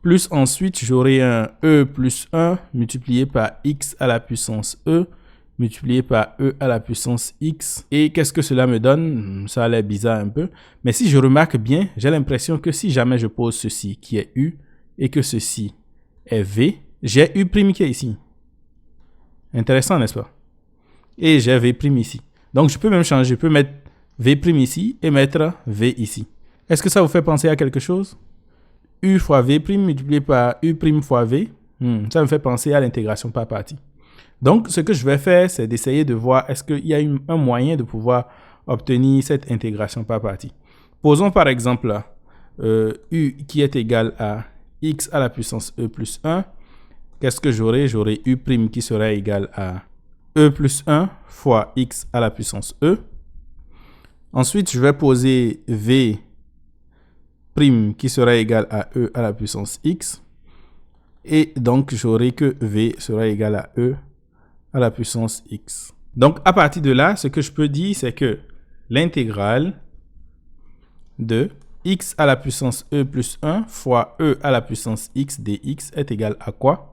plus ensuite j'aurai un e plus 1 multiplié par x à la puissance e multiplié par e à la puissance x. Et qu'est-ce que cela me donne? Ça a l'air bizarre un peu, mais si je remarque bien, j'ai l'impression que si jamais je pose ceci qui est u et que ceci est v, j'ai u' qui est ici. Intéressant, n'est-ce pas? Et j'ai v' ici. Donc, je peux même changer. Je peux mettre v' ici et mettre v ici. Est-ce que ça vous fait penser à quelque chose? U fois v' multiplié par u' fois v. Ça me fait penser à l'intégration par partie. Donc, ce que je vais faire, c'est d'essayer de voir est-ce qu'il y a un moyen de pouvoir obtenir cette intégration par partie. Posons par exemple u qui est égal à x à la puissance e plus 1. Qu'est-ce que j'aurai? J'aurai u' qui sera égal à e plus 1 fois x à la puissance e. Ensuite, je vais poser v' qui sera égal à e à la puissance x. Et donc, j'aurai que v sera égal à e à la puissance x. Donc, à partir de là, ce que je peux dire, c'est que l'intégrale de x à la puissance e plus 1 fois e à la puissance x dx est égal à quoi?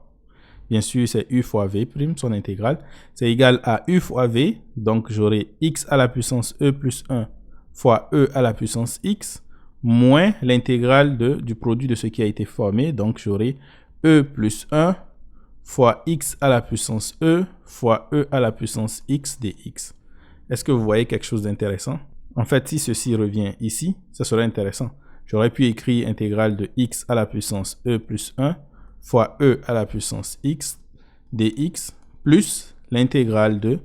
Bien sûr, c'est u fois v', son intégrale. C'est égal à u fois v, donc j'aurai x à la puissance e plus 1 fois e à la puissance x, moins l'intégrale du produit de ce qui a été formé, donc j'aurai e plus 1 fois x à la puissance e fois e à la puissance x dx. Est-ce que vous voyez quelque chose d'intéressant? En fait, si ceci revient ici, ça serait intéressant. J'aurais pu écrire intégrale de x à la puissance e plus 1 fois e à la puissance x dx plus l'intégrale de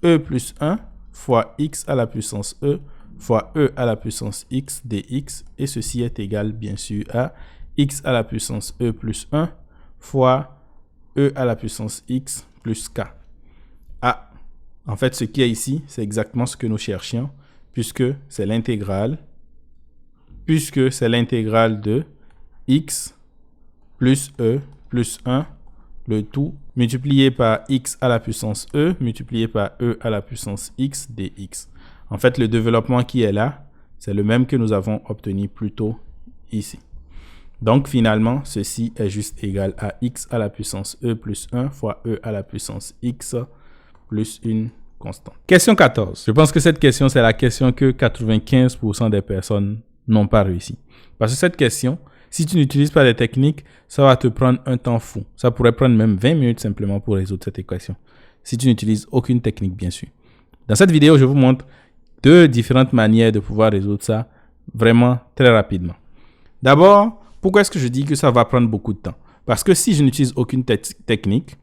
e plus 1 fois x à la puissance e fois e à la puissance x dx, et ceci est égal bien sûr à x à la puissance e plus 1 fois e à la puissance x plus k. Ah, en fait ce qui est ici, c'est exactement ce que nous cherchions, puisque c'est l'intégrale de x plus e plus 1, le tout multiplié par x à la puissance e multiplié par e à la puissance x dx. En fait, le développement qui est là, c'est le même que nous avons obtenu plus tôt ici. Donc, finalement, ceci est juste égal à x à la puissance e plus 1 fois e à la puissance x plus une constante. Question 14. Je pense que cette question, c'est la question que 95% des personnes n'ont pas réussi. Parce que cette question, si tu n'utilises pas des techniques, ça va te prendre un temps fou. Ça pourrait prendre même 20 minutes simplement pour résoudre cette équation. Si tu n'utilises aucune technique, bien sûr. Dans cette vidéo, je vous montre deux différentes manières de pouvoir résoudre ça vraiment très rapidement. D'abord, pourquoi est-ce que je dis que ça va prendre beaucoup de temps? Parce que si je n'utilise aucune technique,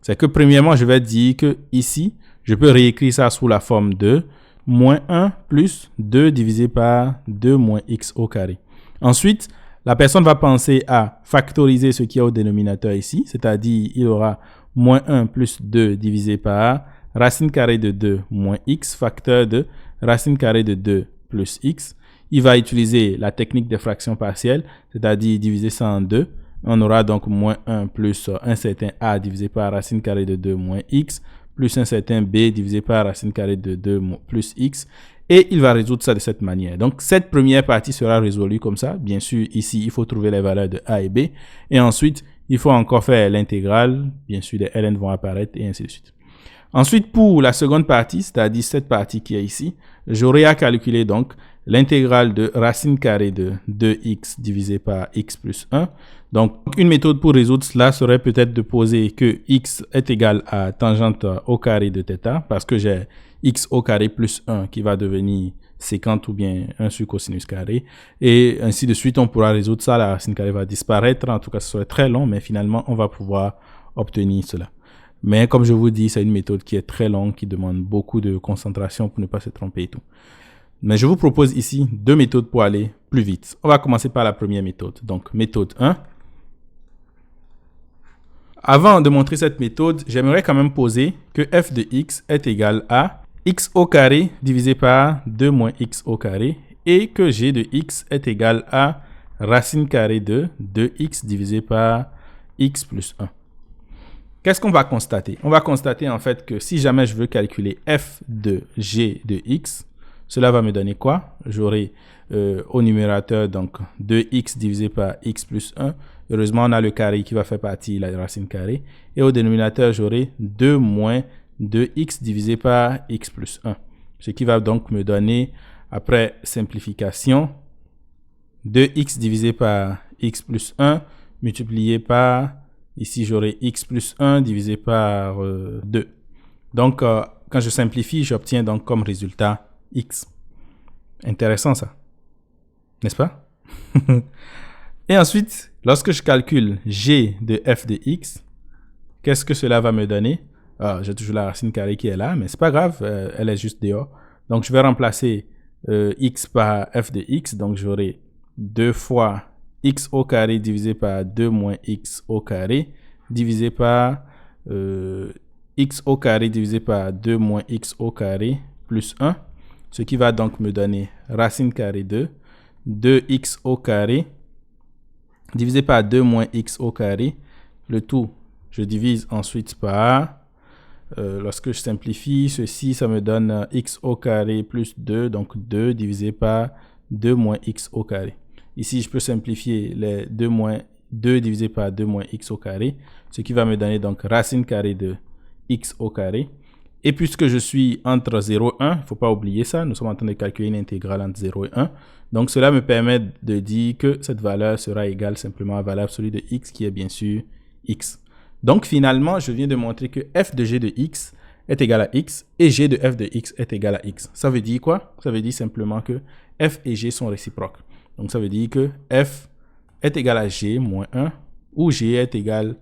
c'est que premièrement, je vais dire que ici, je peux réécrire ça sous la forme de moins 1 plus 2 divisé par 2 moins x au carré. Ensuite, la personne va penser à factoriser ce qui est au dénominateur ici, c'est-à-dire il aura moins 1 plus 2 divisé par racine carrée de 2 moins x facteur de racine carrée de 2 plus x. Il va utiliser la technique des fractions partielles, c'est-à-dire diviser ça en 2. On aura donc moins 1 plus un certain a divisé par racine carrée de 2 moins x plus un certain b divisé par racine carrée de 2 plus x. Et il va résoudre ça de cette manière. Donc, cette première partie sera résolue comme ça. Bien sûr, ici, il faut trouver les valeurs de a et b. Et ensuite, il faut encore faire l'intégrale. Bien sûr, les ln vont apparaître et ainsi de suite. Ensuite, pour la seconde partie, c'est-à-dire cette partie qui est ici, j'aurai à calculer donc l'intégrale de racine carrée de 2x divisé par x plus 1. Donc, une méthode pour résoudre cela serait peut-être de poser que x est égal à tangente au carré de θ, parce que j'ai x au carré plus 1 qui va devenir sécante ou bien 1 sur cosinus carré. Et ainsi de suite, on pourra résoudre ça, la racine carrée va disparaître. En tout cas, ce serait très long, mais finalement, on va pouvoir obtenir cela. Mais comme je vous dis, c'est une méthode qui est très longue, qui demande beaucoup de concentration pour ne pas se tromper et tout. Mais je vous propose ici deux méthodes pour aller plus vite. On va commencer par la première méthode. Donc, méthode 1. Avant de montrer cette méthode, j'aimerais quand même poser que f de x est égal à x au carré divisé par 2 moins x au carré et que g de x est égal à racine carrée de 2x divisé par x plus 1. Qu'est-ce qu'on va constater? On va constater en fait que si jamais je veux calculer f de g de x, cela va me donner quoi? J'aurai au numérateur donc 2x divisé par x plus 1. Heureusement, on a le carré qui va faire partie de la racine carrée. Et au dénominateur, j'aurai 2 moins 2x divisé par x plus 1. Ce qui va donc me donner, après simplification, 2x divisé par x plus 1 multiplié par, ici j'aurai x plus 1 divisé par 2. Donc, quand je simplifie, j'obtiens donc comme résultat x. Intéressant ça, n'est-ce pas? Et ensuite, lorsque je calcule g de f de x, qu'est-ce que cela va me donner? J'ai toujours la racine carrée qui est là, mais c'est pas grave, elle est juste dehors. Donc, je vais remplacer x par f de x. Donc, j'aurai 2 fois x au carré divisé par 2 moins x au carré divisé par x au carré divisé par 2 moins x au carré plus 1. Ce qui va donc me donner racine carrée de 2x au carré divisé par 2 moins x au carré. Le tout, je divise ensuite par, lorsque je simplifie, ceci, ça me donne x au carré plus 2, donc 2 divisé par 2 moins x au carré. Ici, je peux simplifier les 2 divisé par 2 moins x au carré, ce qui va me donner donc racine carrée de x au carré. Et puisque je suis entre 0 et 1, il ne faut pas oublier ça, nous sommes en train de calculer une intégrale entre 0 et 1. Donc, cela me permet de dire que cette valeur sera égale simplement à la valeur absolue de x, qui est bien sûr x. Donc, finalement, je viens de montrer que f de g de x est égal à x et g de f de x est égal à x. Ça veut dire quoi? Ça veut dire simplement que f et g sont réciproques. Donc, ça veut dire que f est égal à g moins 1 ou g est égal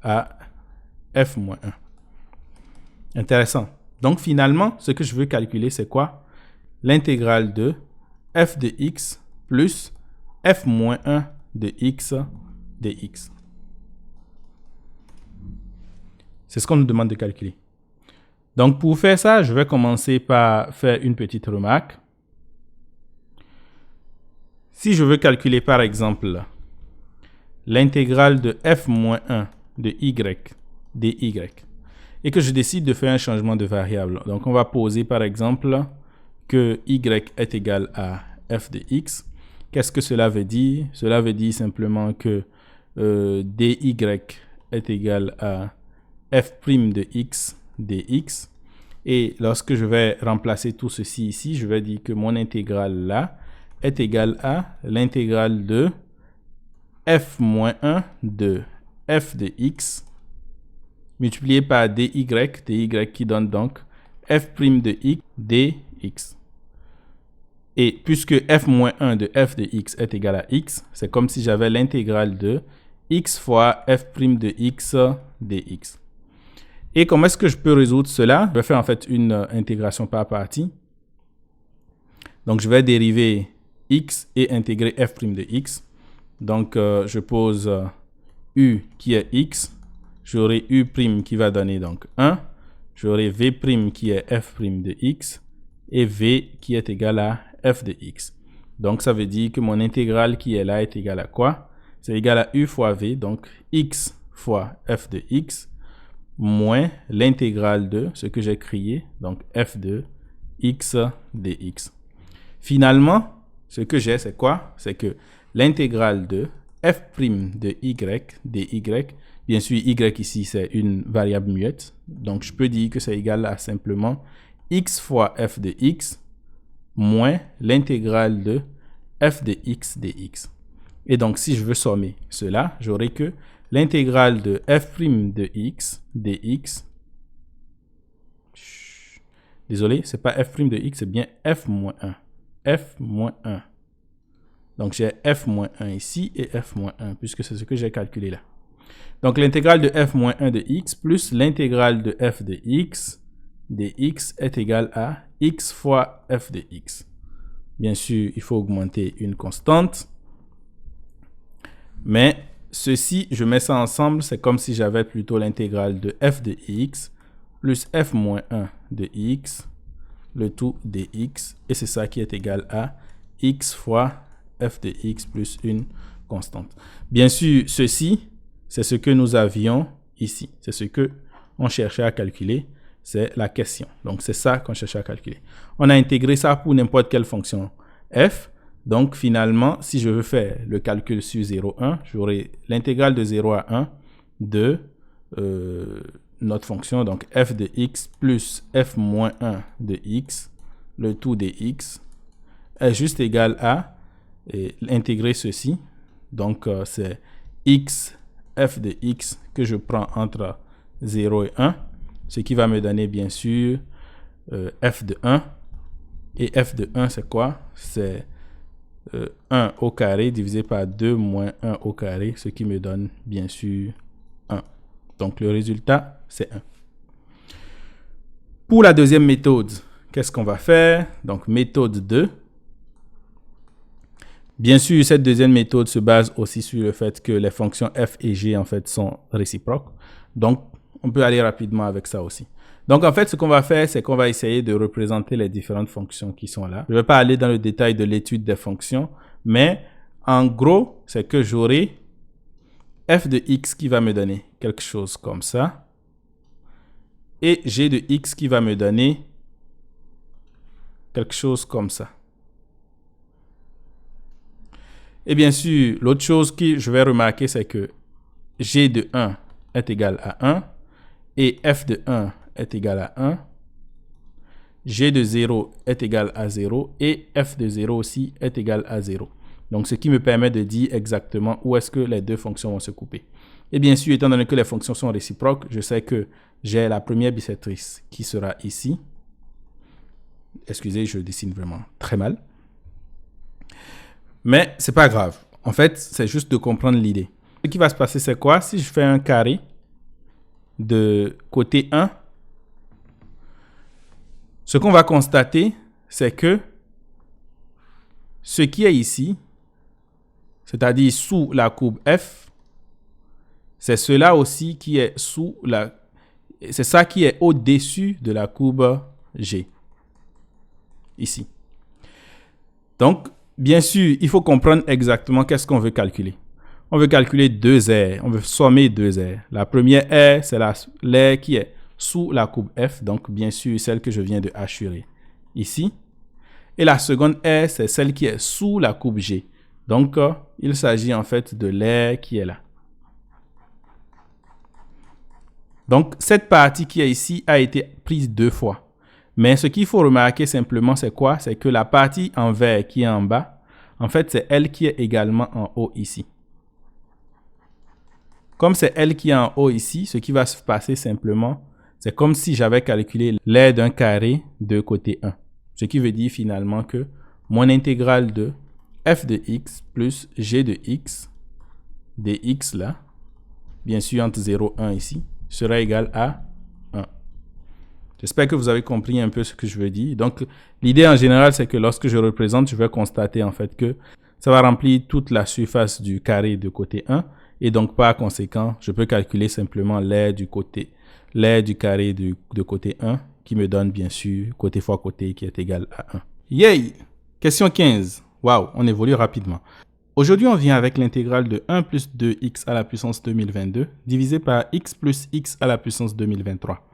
à f moins 1. Intéressant. Donc, finalement, ce que je veux calculer, c'est quoi? L'intégrale de f de x plus f moins 1 de x dx. C'est ce qu'on nous demande de calculer. Donc, pour faire ça, je vais commencer par faire une petite remarque. Si je veux calculer, par exemple, l'intégrale de f moins 1 de y dy, et que je décide de faire un changement de variable. Donc, on va poser, par exemple, que y est égal à f de x. Qu'est-ce que cela veut dire? Cela veut dire simplement que dy est égal à f' de x dx. Et lorsque je vais remplacer tout ceci ici, je vais dire que mon intégrale là est égale à l'intégrale de f moins 1 de f de x multiplié par dy qui donne donc f' de x dx. Et puisque f-1 de f de x est égal à x, c'est comme si j'avais l'intégrale de x fois f' de x dx. Et comment est-ce que je peux résoudre cela? Je vais faire en fait une intégration par partie. Donc, je vais dériver x et intégrer f' de x. Donc, je pose u qui est x. J'aurai u' qui va donner donc 1. J'aurai v' qui est f' de x. Et v qui est égal à f de x. Donc, ça veut dire que mon intégrale qui est là est égale à quoi? C'est égal à u fois v, donc x fois f de x, moins l'intégrale de ce que j'ai créé, donc f de x dx. Finalement, ce que j'ai, c'est quoi? C'est que l'intégrale de f' de y dy, bien sûr, y ici, c'est une variable muette, donc je peux dire que c'est égal à simplement x fois f de x moins l'intégrale de f de x dx. Et donc, si je veux sommer cela, j'aurai que l'intégrale de f' de x dx, désolé, c'est pas f' de x, c'est bien f moins 1. f moins 1. Donc, j'ai f moins 1 ici et f moins 1, puisque c'est ce que j'ai calculé là. Donc, l'intégrale de f moins 1 de x plus l'intégrale de f de x dx est égale à x fois f de x. Bien sûr, il faut augmenter une constante. Mais ceci, je mets ça ensemble, c'est comme si j'avais plutôt l'intégrale de f de x plus f moins 1 de x, le tout dx. Et c'est ça qui est égal à x fois f de x plus une constante. Bien sûr, ceci, c'est ce que nous avions ici. C'est ce que on cherchait à calculer. C'est la question. Donc, c'est ça qu'on cherchait à calculer. On a intégré ça pour n'importe quelle fonction f. Donc, finalement, si je veux faire le calcul sur 0, 1, j'aurai l'intégrale de 0 à 1 de notre fonction, donc f de x plus f moins 1 de x, le tout de x, est juste égal à intégrer ceci. Donc, c'est x, f de x que je prends entre 0 et 1, ce qui va me donner, bien sûr, f de 1. Et f de 1, c'est quoi? C'est 1 au carré divisé par 2 moins 1 au carré, ce qui me donne, bien sûr, 1. Donc, le résultat, c'est 1. Pour la deuxième méthode, qu'est-ce qu'on va faire? Donc, méthode 2. Bien sûr, cette deuxième méthode se base aussi sur le fait que les fonctions f et g, en fait, sont réciproques. Donc, on peut aller rapidement avec ça aussi. Donc, en fait, ce qu'on va faire, c'est qu'on va essayer de représenter les différentes fonctions qui sont là. Je ne vais pas aller dans le détail de l'étude des fonctions, mais en gros, c'est que j'aurai f de x qui va me donner quelque chose comme ça et g de x qui va me donner quelque chose comme ça. Et bien sûr, l'autre chose que je vais remarquer, c'est que g de 1 est égal à 1 et f de 1 est égal à 1, g de 0 est égal à 0 et f de 0 aussi est égal à 0. Donc, ce qui me permet de dire exactement où est-ce que les deux fonctions vont se couper. Et bien sûr, étant donné que les fonctions sont réciproques, je sais que j'ai la première bisectrice qui sera ici. Excusez, je dessine vraiment très mal. Mais c'est pas grave. En fait, c'est juste de comprendre l'idée. Ce qui va se passer, c'est quoi? Si je fais un carré de côté 1, ce qu'on va constater, c'est que ce qui est ici, c'est-à-dire sous la courbe F, c'est cela aussi qui est sous la... C'est ça qui est au-dessus de la courbe G. Ici. Donc, bien sûr, il faut comprendre exactement qu'est-ce qu'on veut calculer. On veut calculer deux aires. On veut sommer deux aires. La première aire, c'est l'aire qui est sous la courbe F, donc bien sûr celle que je viens de hachurer ici. Et la seconde aire, c'est celle qui est sous la courbe G. Donc, il s'agit en fait de l'aire qui est là. Donc, cette partie qui est ici a été prise deux fois. Mais ce qu'il faut remarquer simplement, c'est quoi? C'est que la partie en vert qui est en bas, en fait, c'est elle qui est également en haut ici. Comme c'est elle qui est en haut ici, ce qui va se passer simplement, c'est comme si j'avais calculé l'aire d'un carré de côté 1. Ce qui veut dire finalement que mon intégrale de f de x plus g de x, dx là, bien sûr entre 0 et 1 ici, sera égal à 1. J'espère que vous avez compris un peu ce que je veux dire. Donc, l'idée en général, c'est que lorsque je représente, je vais constater en fait que ça va remplir toute la surface du carré de côté 1. Et donc, par conséquent, je peux calculer simplement l'aire du carré de côté 1 qui me donne bien sûr côté fois côté qui est égal à 1. Yay! Question 15. Waouh, on évolue rapidement. Aujourd'hui, on vient avec l'intégrale de 1 plus 2x à la puissance 2022 divisé par x plus x à la puissance 2023.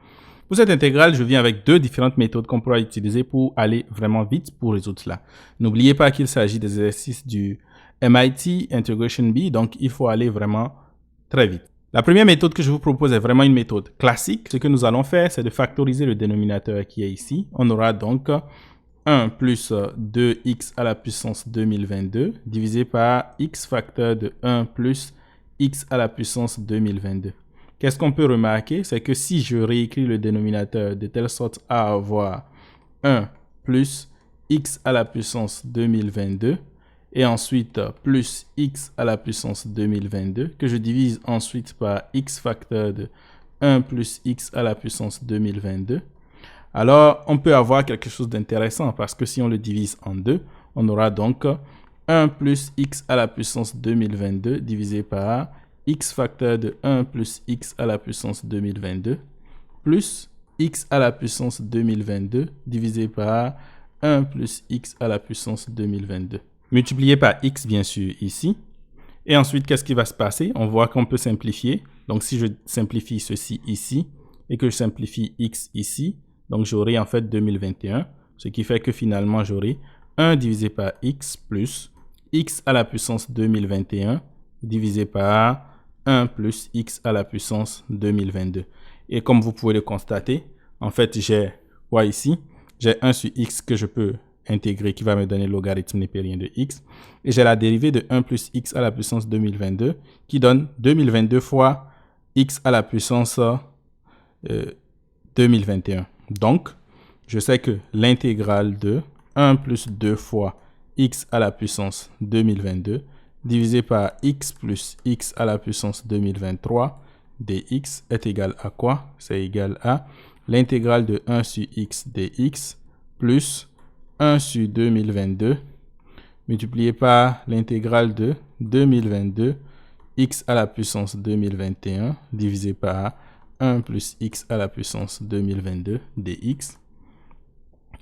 Pour cette intégrale, je viens avec deux différentes méthodes qu'on pourra utiliser pour aller vraiment vite pour résoudre cela. N'oubliez pas qu'il s'agit des exercices du MIT Integration B, donc il faut aller vraiment très vite. La première méthode que je vous propose est vraiment une méthode classique. Ce que nous allons faire, c'est de factoriser le dénominateur qui est ici. On aura donc 1 plus 2x à la puissance 2022 divisé par x facteur de 1 plus x à la puissance 2022. Qu'est-ce qu'on peut remarquer? C'est que si je réécris le dénominateur de telle sorte à avoir 1 plus x à la puissance 2022 et ensuite plus x à la puissance 2022 que je divise ensuite par x facteur de 1 plus x à la puissance 2022, alors on peut avoir quelque chose d'intéressant parce que si on le divise en deux, on aura donc 1 plus x à la puissance 2022 divisé par x facteur de 1 plus x à la puissance 2022 plus x à la puissance 2022 divisé par 1 plus x à la puissance 2022. Multiplié par x bien sûr ici. Et ensuite, qu'est-ce qui va se passer? On voit qu'on peut simplifier. Donc, si je simplifie ceci ici et que je simplifie x ici, donc j'aurai en fait 2021, ce qui fait que finalement j'aurai 1 divisé par x plus x à la puissance 2021 divisé par 1 plus x à la puissance 2022. Et comme vous pouvez le constater, en fait, j'ai quoi ici? J'ai 1 sur x que je peux intégrer qui va me donner le logarithme népérien de x. Et j'ai la dérivée de 1 plus x à la puissance 2022 qui donne 2022 fois x à la puissance 2021. Donc, je sais que l'intégrale de 1 plus 2 fois x à la puissance 2022 divisé par x plus x à la puissance 2023 dx est égal à quoi? C'est égal à l'intégrale de 1 sur x dx plus 1 sur 2022 multiplié par l'intégrale de 2022 x à la puissance 2021 divisé par 1 plus x à la puissance 2022 dx.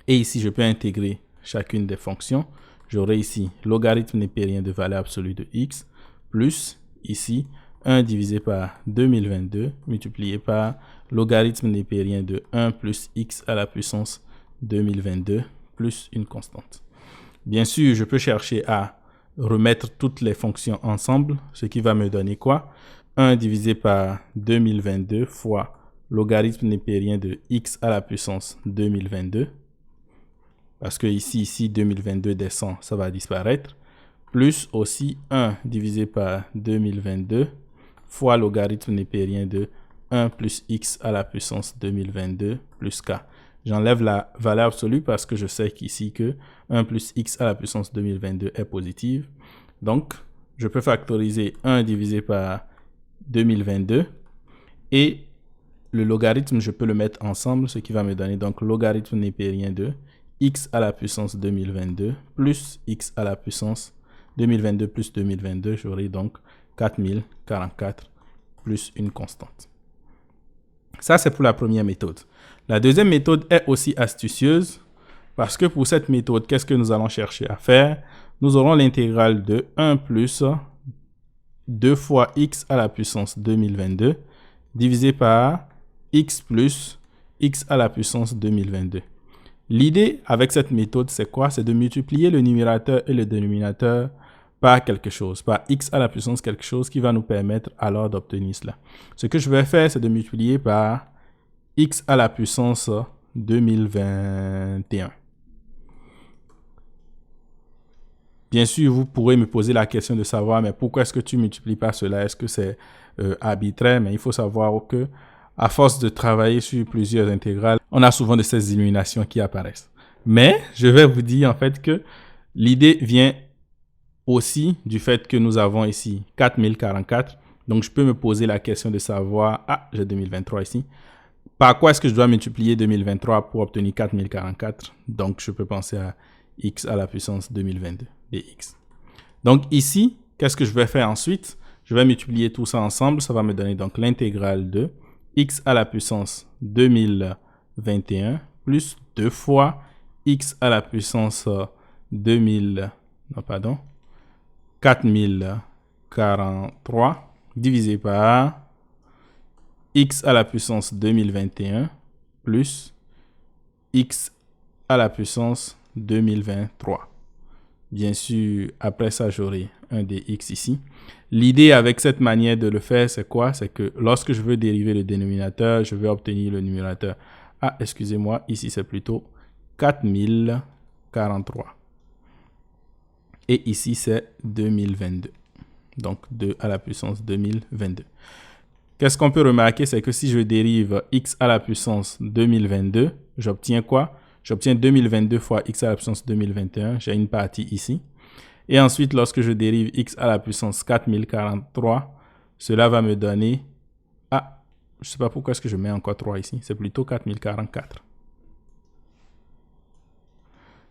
Et ici, je peux intégrer chacune des fonctions. J'aurai ici logarithme népérien de valeur absolue de x plus ici 1 divisé par 2022 multiplié par logarithme népérien de 1 plus x à la puissance 2022 plus une constante. Bien sûr, je peux chercher à remettre toutes les fonctions ensemble, ce qui va me donner quoi? 1 divisé par 2022 fois logarithme népérien de x à la puissance 2022. Parce que ici 2022 descend, ça va disparaître. Plus aussi 1 divisé par 2022 fois logarithme népérien de 1 plus x à la puissance 2022 plus k. J'enlève la valeur absolue parce que je sais qu'ici que 1 plus x à la puissance 2022 est positive. Donc, je peux factoriser 1 divisé par 2022 et le logarithme, je peux le mettre ensemble, ce qui va me donner donc logarithme népérien de x à la puissance 2022 plus x à la puissance 2022 plus 2022, j'aurai donc 4044 plus une constante. Ça, c'est pour la première méthode. La deuxième méthode est aussi astucieuse parce que pour cette méthode, qu'est-ce que nous allons chercher à faire? Nous aurons l'intégrale de 1 plus 2 fois x à la puissance 2022 divisé par x plus x à la puissance 2022. L'idée avec cette méthode, c'est quoi? C'est de multiplier le numérateur et le dénominateur par quelque chose, par x à la puissance quelque chose qui va nous permettre alors d'obtenir cela. Ce que je vais faire, c'est de multiplier par x à la puissance 2021. Bien sûr, vous pourrez me poser la question de savoir, mais pourquoi est-ce que tu multiplies par cela? Est-ce que c'est arbitraire? Mais il faut savoir que à force de travailler sur plusieurs intégrales, on a souvent de ces illuminations qui apparaissent. Mais je vais vous dire en fait que l'idée vient aussi du fait que nous avons ici 4044. Donc, je peux me poser la question de savoir, j'ai 2023 ici. Par quoi est-ce que je dois multiplier 2023 pour obtenir 4044? Donc, je peux penser à x à la puissance 2022 dx. Donc, ici, qu'est-ce que je vais faire ensuite? Je vais multiplier tout ça ensemble. Ça va me donner donc l'intégrale de x à la puissance 2021 plus 2 fois x à la puissance 4043 divisé par x à la puissance 2021 plus x à la puissance 2023. Bien sûr, après ça, j'aurai un dx ici. L'idée avec cette manière de le faire, c'est quoi? C'est que lorsque je veux dériver le dénominateur, je vais obtenir le numérateur. Excusez-moi, ici c'est plutôt 4043. Et ici c'est 2022. Donc 2 à la puissance 2022. Qu'est-ce qu'on peut remarquer? C'est que si je dérive x à la puissance 2022, j'obtiens quoi? J'obtiens 2022 fois x à la puissance 2021. J'ai une partie ici. Et ensuite, lorsque je dérive x à la puissance 4043, cela va me donner... je ne sais pas pourquoi est-ce que je mets encore 3 ici. C'est plutôt 4044.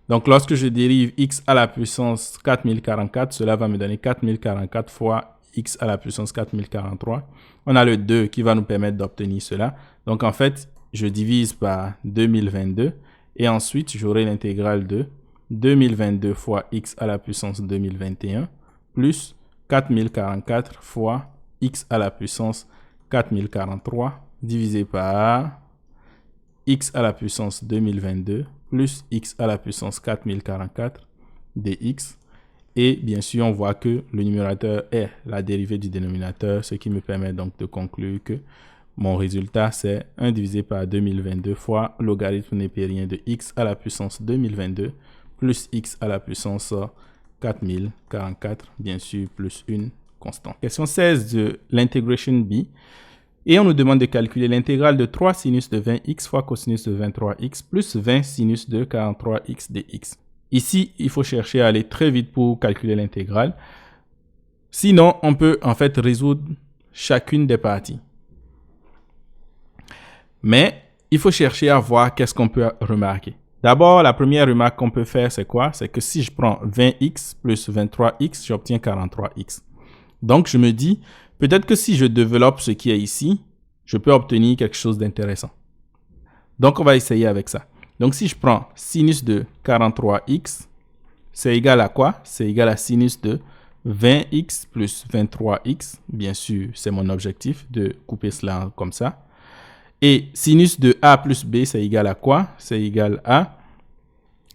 Donc, lorsque je dérive x à la puissance 4044, cela va me donner 4044 fois x à la puissance 4043. On a le 2 qui va nous permettre d'obtenir cela. Donc, en fait, je divise par 2022 et ensuite, j'aurai l'intégrale de 2022 fois x à la puissance 2021 plus 4044 fois x à la puissance 4043 divisé par x à la puissance 2022 plus x à la puissance 4044 dx. Et bien sûr, on voit que le numérateur est la dérivée du dénominateur, ce qui me permet donc de conclure que mon résultat, c'est 1 divisé par 2022 fois logarithme népérien de x à la puissance 2022 plus x à la puissance 4044, bien sûr, plus une constante. Question 16 de l'intégration B. Et on nous demande de calculer l'intégrale de 3 sinus de 20x fois cosinus de 23x plus 20 sinus de 43x dx. Ici, il faut chercher à aller très vite pour calculer l'intégrale. Sinon, on peut en fait résoudre chacune des parties. Mais il faut chercher à voir qu'est-ce qu'on peut remarquer. D'abord, la première remarque qu'on peut faire, c'est quoi? C'est que si je prends 20x plus 23x, j'obtiens 43x. Donc, je me dis, peut-être que si je développe ce qui est ici, je peux obtenir quelque chose d'intéressant. Donc, on va essayer avec ça. Donc, si je prends sinus de 43x, c'est égal à quoi? C'est égal à sinus de 20x plus 23x. Bien sûr, c'est mon objectif de couper cela comme ça. Et sinus de a plus b, c'est égal à quoi? C'est égal à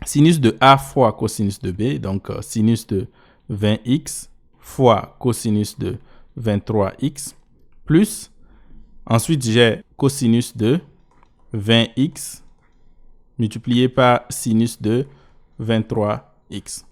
sinus de a fois cosinus de b. Donc, sinus de 20x fois cosinus de 23x plus, ensuite j'ai cosinus de 20x multiplié par sinus de 23x.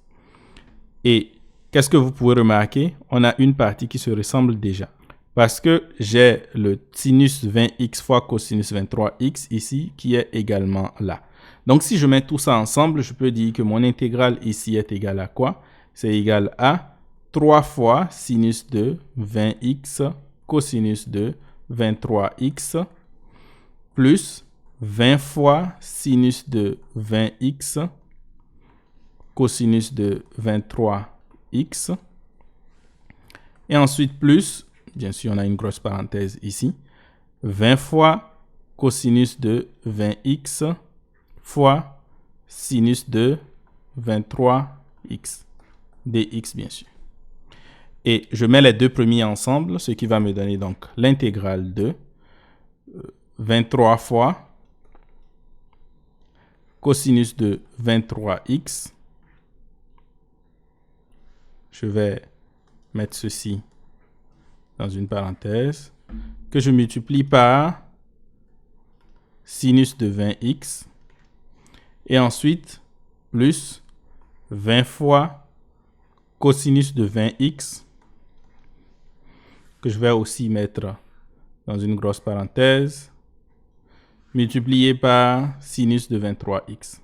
Et qu'est-ce que vous pouvez remarquer? On a une partie qui se ressemble déjà. Parce que j'ai le sinus 20x fois cosinus 23x ici qui est également là. Donc, si je mets tout ça ensemble, je peux dire que mon intégrale ici est égale à quoi? C'est égal à 3 fois sinus de 20x cosinus de 23x plus 20 fois sinus de 20x cosinus de 23x et ensuite plus, bien sûr on a une grosse parenthèse ici, 20 fois cosinus de 20x fois sinus de 23x dx bien sûr. Et je mets les deux premiers ensemble, ce qui va me donner donc l'intégrale de 23 fois cosinus de 23x. Je vais mettre ceci dans une parenthèse, que je multiplie par sinus de 20x. Et ensuite, plus 20 fois cosinus de 20x, que je vais aussi mettre dans une grosse parenthèse, multiplié par sinus de 23x.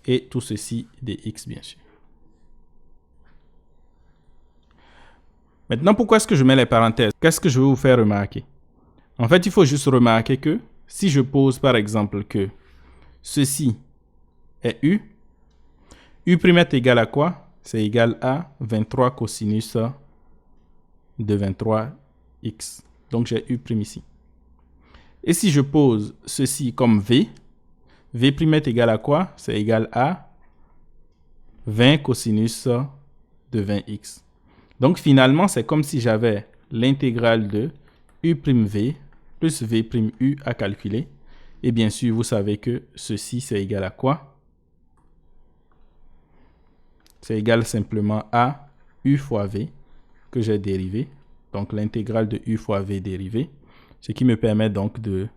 Et tout ceci dx, bien sûr. Maintenant, pourquoi est-ce que je mets les parenthèses? Qu'est-ce que je veux vous faire remarquer? En fait, il faut juste remarquer que si je pose par exemple que ceci est u, u' est égal à quoi? C'est égal à 23 cosinus de 23x. Donc, j'ai u' ici. Et si je pose ceci comme v, v' est égal à quoi? C'est égal à 20 cosinus de 20x. Donc, finalement, c'est comme si j'avais l'intégrale de u'v plus v'u à calculer. Et bien sûr, vous savez que ceci, c'est égal à quoi? C'est égal simplement à u fois v que j'ai dérivé. Donc, l'intégrale de u fois v dérivée. Ce qui me permet donc de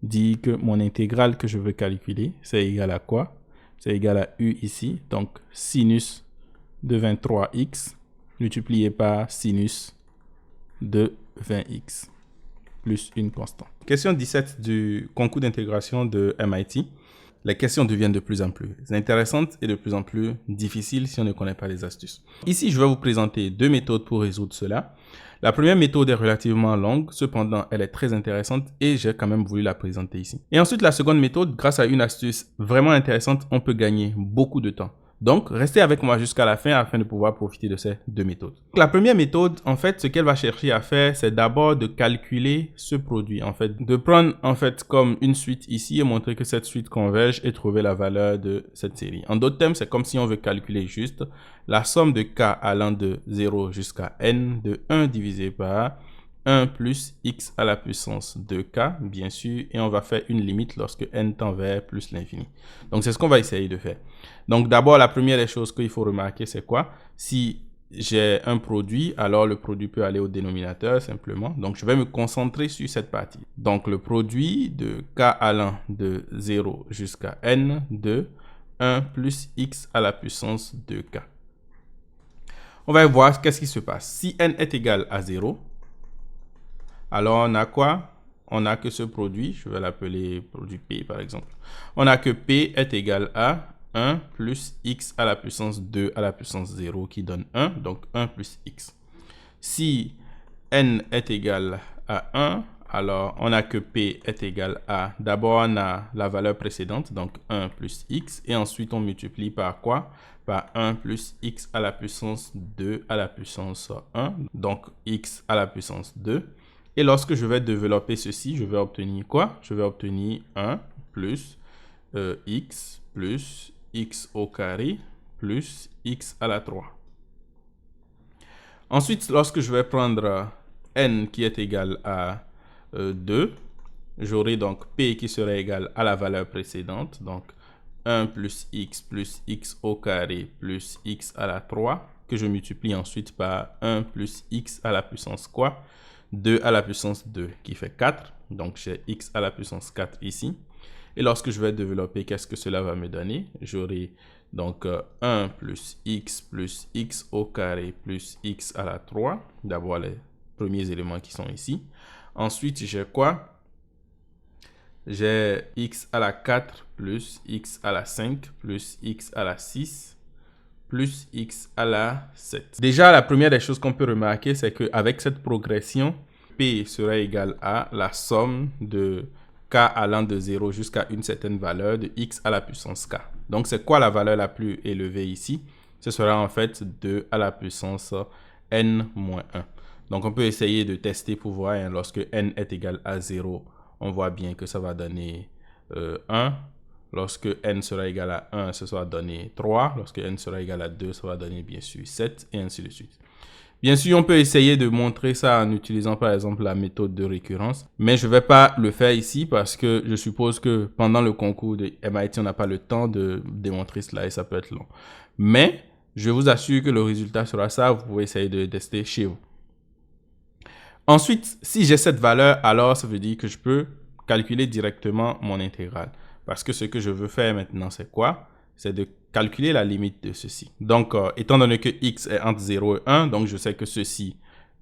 dire que mon intégrale que je veux calculer, c'est égal à quoi? C'est égal à u ici. Donc, sinus de 23x multiplié par sinus de 20x plus une constante. Question 17 du concours d'intégration de MIT. Les questions deviennent de plus en plus intéressantes et de plus en plus difficiles si on ne connaît pas les astuces. Ici, je vais vous présenter deux méthodes pour résoudre cela. La première méthode est relativement longue, cependant, elle est très intéressante et j'ai quand même voulu la présenter ici. Et ensuite, la seconde méthode, grâce à une astuce vraiment intéressante, on peut gagner beaucoup de temps. Donc, restez avec moi jusqu'à la fin afin de pouvoir profiter de ces deux méthodes. La première méthode, en fait, ce qu'elle va chercher à faire, c'est d'abord de calculer ce produit. En fait, de prendre en fait comme une suite ici et montrer que cette suite converge et trouver la valeur de cette série. En d'autres termes, c'est comme si on veut calculer juste la somme de k allant de 0 jusqu'à n de 1 divisé par 1 plus x à la puissance de k, bien sûr, et on va faire une limite lorsque n tend vers plus l'infini. Donc, c'est ce qu'on va essayer de faire. Donc, d'abord, la première des choses qu'il faut remarquer, c'est quoi? Si j'ai un produit, alors le produit peut aller au dénominateur simplement. Donc, je vais me concentrer sur cette partie. Donc, le produit de k allant de 0 jusqu'à n de 1 plus x à la puissance de k. On va voir qu'est-ce qui se passe. Si n est égal à 0, alors on a quoi? On a que ce produit, je vais l'appeler produit P par exemple. On a que P est égal à 1 plus x à la puissance 2 à la puissance 0 qui donne 1, donc 1 plus x. Si n est égal à 1, alors on a que P est égal à, d'abord on a la valeur précédente, donc 1 plus x, et ensuite on multiplie par quoi? Par 1 plus x à la puissance 2 à la puissance 1, donc x à la puissance 2. Et lorsque je vais développer ceci, je vais obtenir quoi? Je vais obtenir 1 plus x plus x au carré plus x à la 3. Ensuite, lorsque je vais prendre n qui est égal à 2, j'aurai donc p qui serait égal à la valeur précédente, donc 1 plus x au carré plus x à la 3, que je multiplie ensuite par 1 plus x à la puissance quoi? 2 à la puissance 2 qui fait 4. Donc, j'ai x à la puissance 4 ici. Et lorsque je vais développer, qu'est-ce que cela va me donner? J'aurai donc 1 plus x au carré plus x à la 3. D'abord, les premiers éléments qui sont ici. Ensuite, j'ai quoi? J'ai x à la 4 plus x à la 5 plus x à la 6 plus x à la 7. Déjà, la première des choses qu'on peut remarquer, c'est qu'avec cette progression, P sera égal à la somme de k allant de 0 jusqu'à une certaine valeur de x à la puissance k. Donc, c'est quoi la valeur la plus élevée ici? Ce sera en fait 2 à la puissance n moins 1. Donc, on peut essayer de tester pour voir. Hein, lorsque n est égal à 0, on voit bien que ça va donner 1. Lorsque n sera égal à 1, ça va donner 3. Lorsque n sera égal à 2, ça va donner bien sûr 7 et ainsi de suite. Bien sûr, on peut essayer de montrer ça en utilisant par exemple la méthode de récurrence. Mais je ne vais pas le faire ici parce que je suppose que pendant le concours de MIT, on n'a pas le temps de démontrer cela et ça peut être long. Mais je vous assure que le résultat sera ça. Vous pouvez essayer de le tester chez vous. Ensuite, si j'ai cette valeur, alors ça veut dire que je peux calculer directement mon intégrale. Parce que ce que je veux faire maintenant, c'est quoi? C'est de calculer la limite de ceci. Donc, étant donné que x est entre 0 et 1, donc je sais que ceci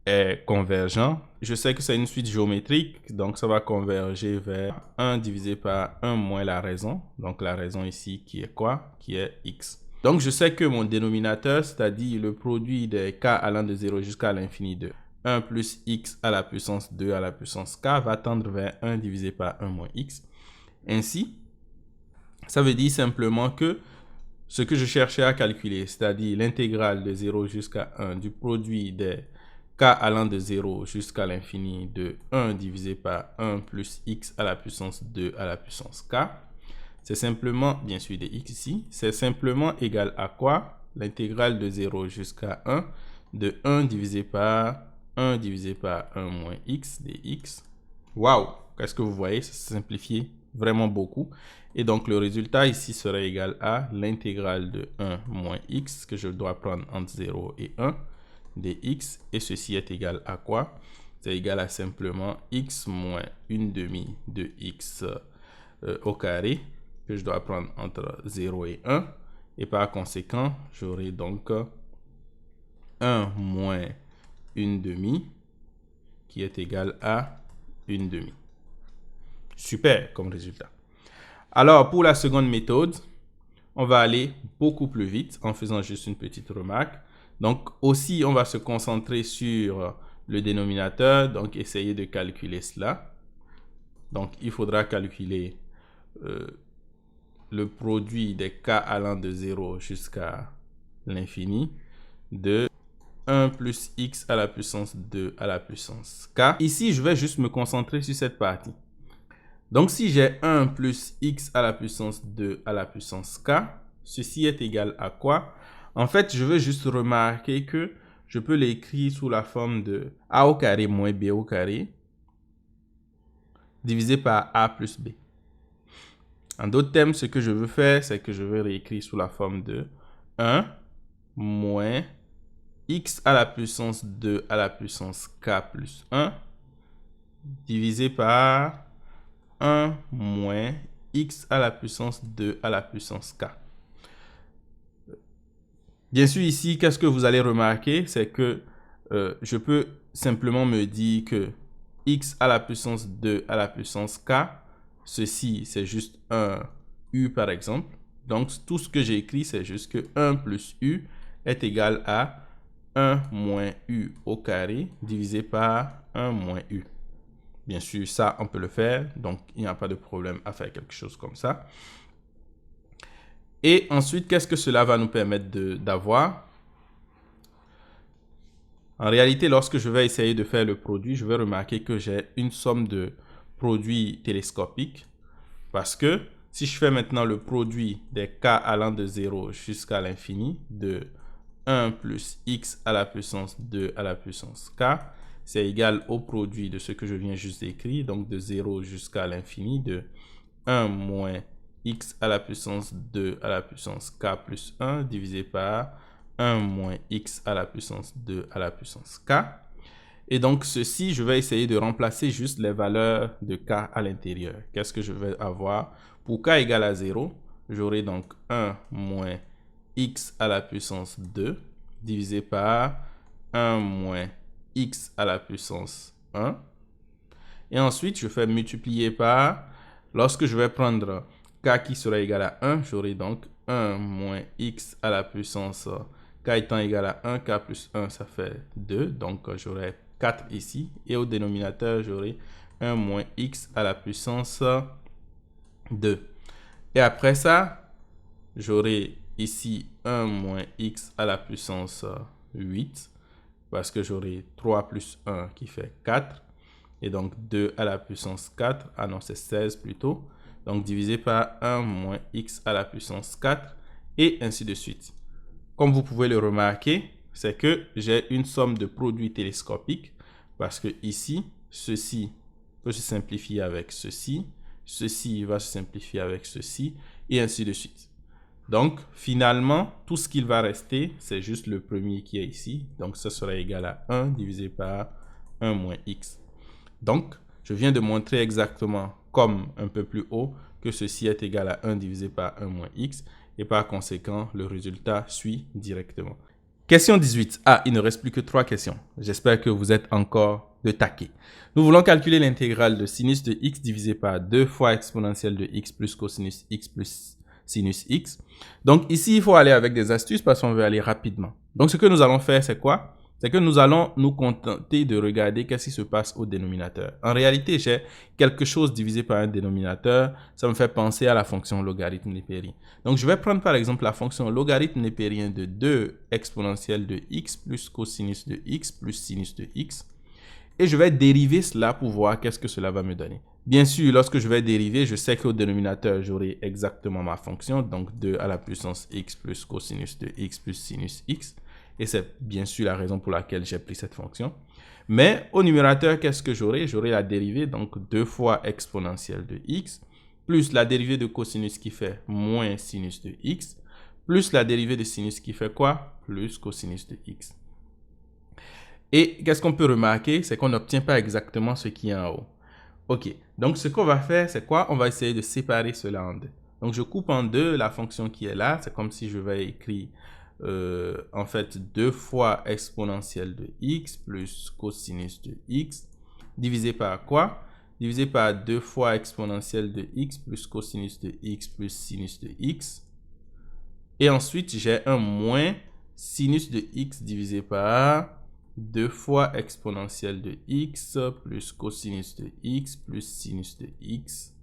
est convergent. Je sais que c'est une suite géométrique, donc ça va converger vers 1 divisé par 1 moins la raison. Donc la raison ici qui est quoi? Qui est x. Donc je sais que mon dénominateur, c'est-à-dire le produit des k allant de 0 jusqu'à l'infini de 1 plus x à la puissance 2 à la puissance k va tendre vers 1 divisé par 1 moins x. Ainsi, ça veut dire simplement que ce que je cherchais à calculer, c'est-à-dire l'intégrale de 0 jusqu'à 1 du produit des k allant de 0 jusqu'à l'infini de 1 divisé par 1 plus x à la puissance 2 à la puissance k, c'est simplement, bien sûr des x ici, c'est simplement égal à quoi? L'intégrale de 0 jusqu'à 1 de 1 divisé par 1 divisé par 1 moins x dx. Waouh! Qu'est-ce que vous voyez? Ça s'est simplifié vraiment beaucoup. Et donc, le résultat ici serait égal à l'intégrale de 1 moins x que je dois prendre entre 0 et 1 dx. Et ceci est égal à quoi? C'est égal à simplement x moins 1/2 de x au carré que je dois prendre entre 0 et 1. Et par conséquent, j'aurai donc 1 moins 1/2 qui est égal à 1/2. Super comme résultat. Alors, pour la seconde méthode, on va aller beaucoup plus vite en faisant juste une petite remarque. Donc, aussi, on va se concentrer sur le dénominateur, donc essayer de calculer cela. Donc, il faudra calculer le produit des k allant de 0 jusqu'à l'infini de 1 plus x à la puissance 2 à la puissance k. Ici, je vais juste me concentrer sur cette partie. Donc, si j'ai 1 plus x à la puissance 2 à la puissance k, ceci est égal à quoi? En fait, je veux juste remarquer que je peux l'écrire sous la forme de a au carré moins b au carré divisé par a plus b. En d'autres termes, ce que je veux faire, c'est que je vais réécrire sous la forme de 1 moins x à la puissance 2 à la puissance k plus 1 divisé par 1 moins x à la puissance 2 à la puissance k. Bien sûr, ici, qu'est-ce que vous allez remarquer? C'est que je peux simplement me dire que x à la puissance 2 à la puissance k, ceci, c'est juste un u par exemple. Donc, tout ce que j'ai écrit, c'est juste que 1 plus u est égal à 1 moins u au carré divisé par 1 moins u. Bien sûr, ça, on peut le faire. Donc, il n'y a pas de problème à faire quelque chose comme ça. Et ensuite, qu'est-ce que cela va nous permettre d'avoir? En réalité, lorsque je vais essayer de faire le produit, je vais remarquer que j'ai une somme de produits télescopiques. Parce que si je fais maintenant le produit des k allant de 0 jusqu'à l'infini de 1 plus x à la puissance 2 à la puissance k, c'est égal au produit de ce que je viens juste d'écrire, donc de 0 jusqu'à l'infini de 1 moins x à la puissance 2 à la puissance k plus 1 divisé par 1 moins x à la puissance 2 à la puissance k. Et donc ceci, je vais essayer de remplacer juste les valeurs de k à l'intérieur. Qu'est-ce que je vais avoir? Pour k égale à 0, j'aurai donc 1 moins x à la puissance 2 divisé par 1 moins x à la puissance 1. Et ensuite, je fais multiplier par, lorsque je vais prendre k qui sera égal à 1, j'aurai donc 1 moins x à la puissance k étant égal à 1, k plus 1, ça fait 2. Donc, j'aurai 4 ici. Et au dénominateur, j'aurai 1 moins x à la puissance 2. Et après ça, j'aurai ici 1 moins x à la puissance 8. Parce que j'aurai 3 plus 1 qui fait 4. Et donc 2 à la puissance 4. Ah non, c'est 16 plutôt. Donc divisé par 1 moins x à la puissance 4. Et ainsi de suite. Comme vous pouvez le remarquer, c'est que j'ai une somme de produits télescopiques. Parce que ici, ceci peut se simplifier avec ceci. Ceci va se simplifier avec ceci. Et ainsi de suite. Donc, finalement, tout ce qu'il va rester, c'est juste le premier qui est ici. Donc, ça sera égal à 1 divisé par 1 moins x. Donc, je viens de montrer exactement, comme un peu plus haut, que ceci est égal à 1 divisé par 1 moins x. Et par conséquent, le résultat suit directement. Question 18. Ah, il ne reste plus que 3 questions. J'espère que vous êtes encore de taquet. Nous voulons calculer l'intégrale de sinus de x divisé par 2 fois exponentielle de x plus cosinus x plus sinus x. Donc ici, il faut aller avec des astuces parce qu'on veut aller rapidement. Donc ce que nous allons faire, c'est quoi? C'est que nous allons nous contenter de regarder qu'est-ce qui se passe au dénominateur. En réalité, j'ai quelque chose divisé par un dénominateur. Ça me fait penser à la fonction logarithme népérien. Donc, je vais prendre par exemple la fonction logarithme népérien de 2 exponentielle de x plus cosinus de x plus sinus de x. Et je vais dériver cela pour voir qu'est-ce que cela va me donner. Bien sûr, lorsque je vais dériver, je sais qu'au dénominateur, j'aurai exactement ma fonction. Donc, 2 à la puissance x plus cosinus de x plus sinus x. Et c'est bien sûr la raison pour laquelle j'ai pris cette fonction. Mais au numérateur, qu'est-ce que j'aurai? J'aurai la dérivée, donc 2 fois exponentielle de x, plus la dérivée de cosinus qui fait moins sinus de x, plus la dérivée de sinus qui fait quoi? Plus cosinus de x. Et qu'est-ce qu'on peut remarquer? C'est qu'on n'obtient pas exactement ce qui est en haut. Ok, donc ce qu'on va faire, c'est quoi? On va essayer de séparer cela en deux. Donc je coupe en deux la fonction qui est là. C'est comme si je vais écrire en fait 2 fois exponentielle de x plus cosinus de x divisé par quoi? Divisé par 2 fois exponentielle de x plus cosinus de x plus sinus de x. Et ensuite, j'ai un moins sinus de x divisé par 2 fois exponentielle de x plus cosinus de x plus sinus de x.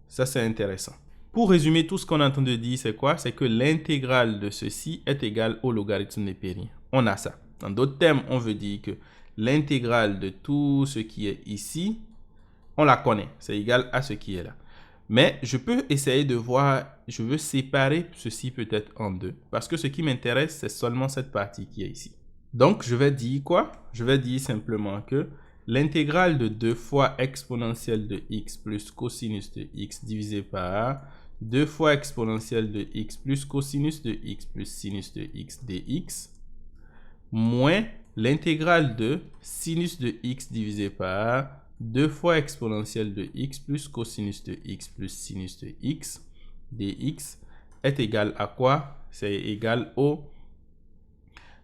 Ça, c'est intéressant. Pour résumer, tout ce qu'on est en train de dire, c'est quoi? C'est que l'intégrale de ceci est égale au logarithme népérien. On a ça. En d'autres termes, on veut dire que l'intégrale de tout ce qui est ici, on la connaît. C'est égal à ce qui est là. Mais je peux essayer de voir, je veux séparer ceci peut-être en deux. Parce que ce qui m'intéresse, c'est seulement cette partie qui est ici. Donc, je vais dire quoi? Je vais dire simplement que l'intégrale de 2 fois exponentielle de x plus cosinus de x divisé par 2 fois exponentielle de x plus cosinus de x plus sinus de x dx moins l'intégrale de sinus de x divisé par 2 fois exponentielle de x plus cosinus de x plus sinus de x dx est égal à quoi? C'est égal au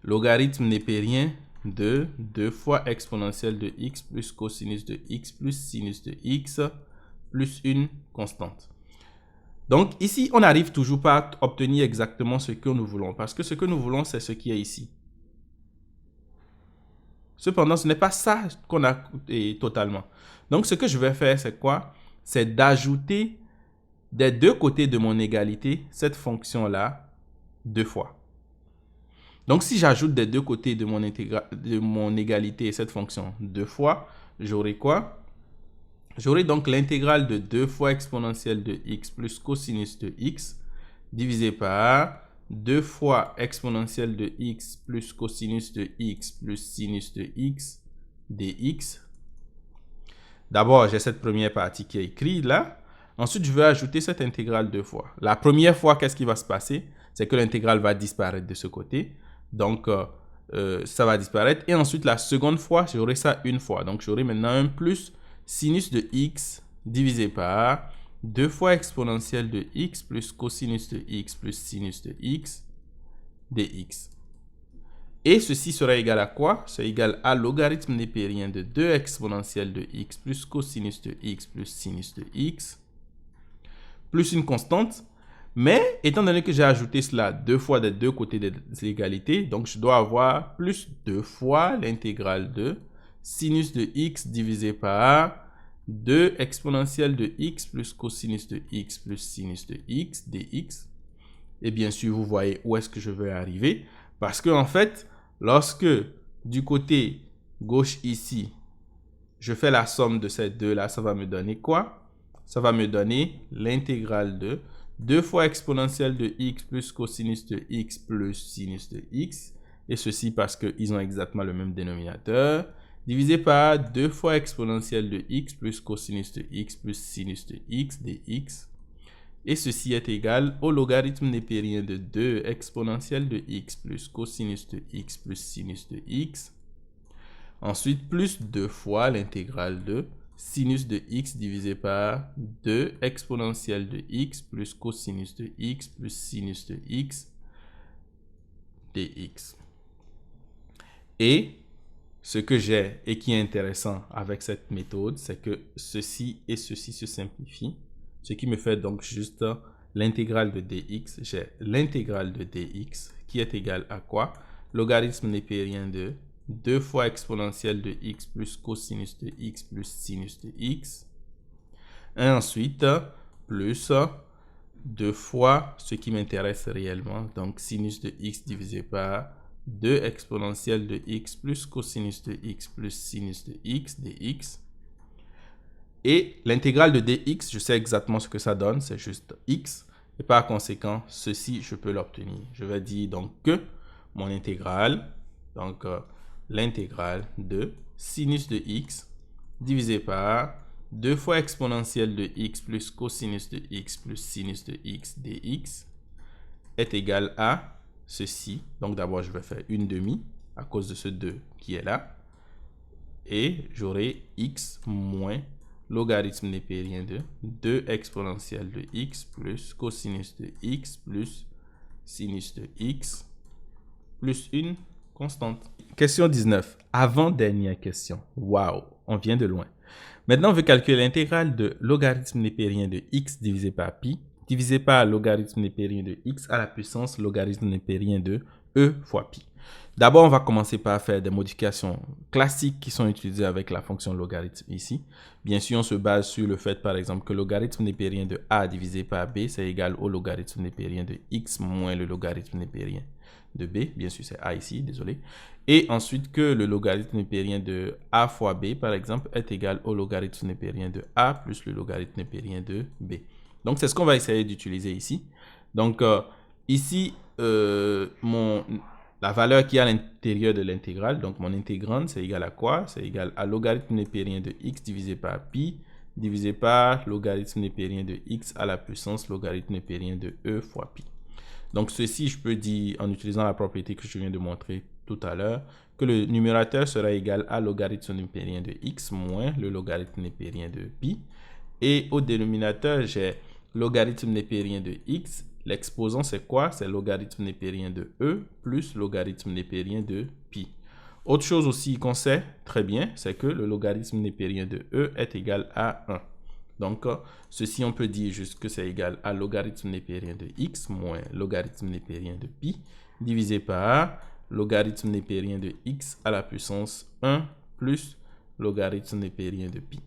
logarithme népérien de 2 fois exponentielle de x plus cosinus de x plus sinus de x plus une constante. Donc ici, on n'arrive toujours pas à obtenir exactement ce que nous voulons parce que ce que nous voulons, c'est ce qui est ici. Cependant, ce n'est pas ça qu'on a totalement. Donc ce que je vais faire, c'est quoi? C'est d'ajouter des deux côtés de mon égalité cette fonction-là 2 fois. Donc, si j'ajoute des deux côtés de mon égalité cette fonction 2 fois, j'aurai quoi? J'aurai donc l'intégrale de 2 fois exponentielle de x plus cosinus de x divisé par 2 fois exponentielle de x plus cosinus de x plus sinus de x dx. D'abord, j'ai cette première partie qui est écrite là. Ensuite, je vais ajouter cette intégrale 2 fois. La première fois, qu'est-ce qui va se passer? C'est que l'intégrale va disparaître de ce côté. Donc, ça va disparaître. Et ensuite, la seconde fois, j'aurai ça une fois. Donc, j'aurai maintenant un plus sinus de x divisé par 2 fois exponentielle de x plus cosinus de x plus sinus de x dx. Et ceci sera égal à quoi? C'est égal à logarithme népérien de 2 exponentielle de x plus cosinus de x plus sinus de x plus une constante. Mais étant donné que j'ai ajouté cela 2 fois des deux côtés des égalités, donc je dois avoir plus 2 fois l'intégrale de sinus de x divisé par 2 exponentielle de x plus cosinus de x plus sinus de x dx. Et bien sûr, vous voyez où est-ce que je veux arriver. Parce que en fait, lorsque du côté gauche ici, je fais la somme de ces deux-là, ça va me donner quoi? Ça va me donner l'intégrale de 2 fois exponentielle de x plus cosinus de x plus sinus de x. Et ceci parce qu'ils ont exactement le même dénominateur. Divisé par 2 fois exponentielle de x plus cosinus de x plus sinus de x dx. Et ceci est égal au logarithme népérien de 2 exponentielle de x plus cosinus de x plus sinus de x. Ensuite, plus 2 fois l'intégrale de sinus de x divisé par 2 exponentielle de x plus cosinus de x plus sinus de x dx. Et ce que j'ai et qui est intéressant avec cette méthode, c'est que ceci et ceci se simplifient. Ce qui me fait donc juste l'intégrale de dx. J'ai l'intégrale de dx qui est égale à quoi? Logarithme népérien de 2 fois exponentielle de x plus cosinus de x plus sinus de x. Et ensuite, plus 2 fois ce qui m'intéresse réellement, donc sinus de x divisé par 2 exponentielle de x plus cosinus de x plus sinus de x dx. Et l'intégrale de dx, je sais exactement ce que ça donne, c'est juste x. Et par conséquent, ceci, je peux l'obtenir. Je vais dire donc que mon intégrale, donc l'intégrale de sinus de x divisé par 2 fois exponentielle de x plus cosinus de x plus sinus de x dx est égale à ceci. Donc d'abord, je vais faire une demi à cause de ce 2 qui est là. Et j'aurai x moins logarithme népérien de 2 exponentielle de x plus cosinus de x plus sinus de x plus une constante. Question 19. Avant-dernière question. Waouh, on vient de loin. Maintenant, on veut calculer l'intégrale de logarithme népérien de x divisé par pi divisé par logarithme népérien de x à la puissance logarithme népérien de e fois pi. D'abord, on va commencer par faire des modifications classiques qui sont utilisées avec la fonction logarithme ici. Bien sûr, on se base sur le fait, par exemple, que logarithme népérien de a divisé par b, c'est égal au logarithme népérien de x moins le logarithme népérien de b. Bien sûr, c'est a ici, désolé. Et ensuite que le logarithme népérien de a fois b, par exemple, est égal au logarithme népérien de a plus le logarithme népérien de b. Donc, c'est ce qu'on va essayer d'utiliser ici. Donc, ici, la valeur qui est à l'intérieur de l'intégrale, donc mon intégrande, c'est égal à quoi? C'est égal à logarithme népérien de x divisé par pi divisé par logarithme népérien de x à la puissance logarithme népérien de e fois pi. Donc, ceci, je peux dire, en utilisant la propriété que je viens de montrer tout à l'heure, que le numérateur sera égal à logarithme népérien de x moins le logarithme népérien de pi. Et au dénominateur, j'ai logarithme népérien de x. L'exposant, c'est quoi? C'est logarithme népérien de e plus logarithme népérien de pi. Autre chose aussi qu'on sait très bien, c'est que le logarithme népérien de e est égal à 1. Donc, ceci, on peut dire juste que c'est égal à logarithme népérien de x moins logarithme népérien de pi divisé par logarithme népérien de x à la puissance 1 plus logarithme népérien de pi.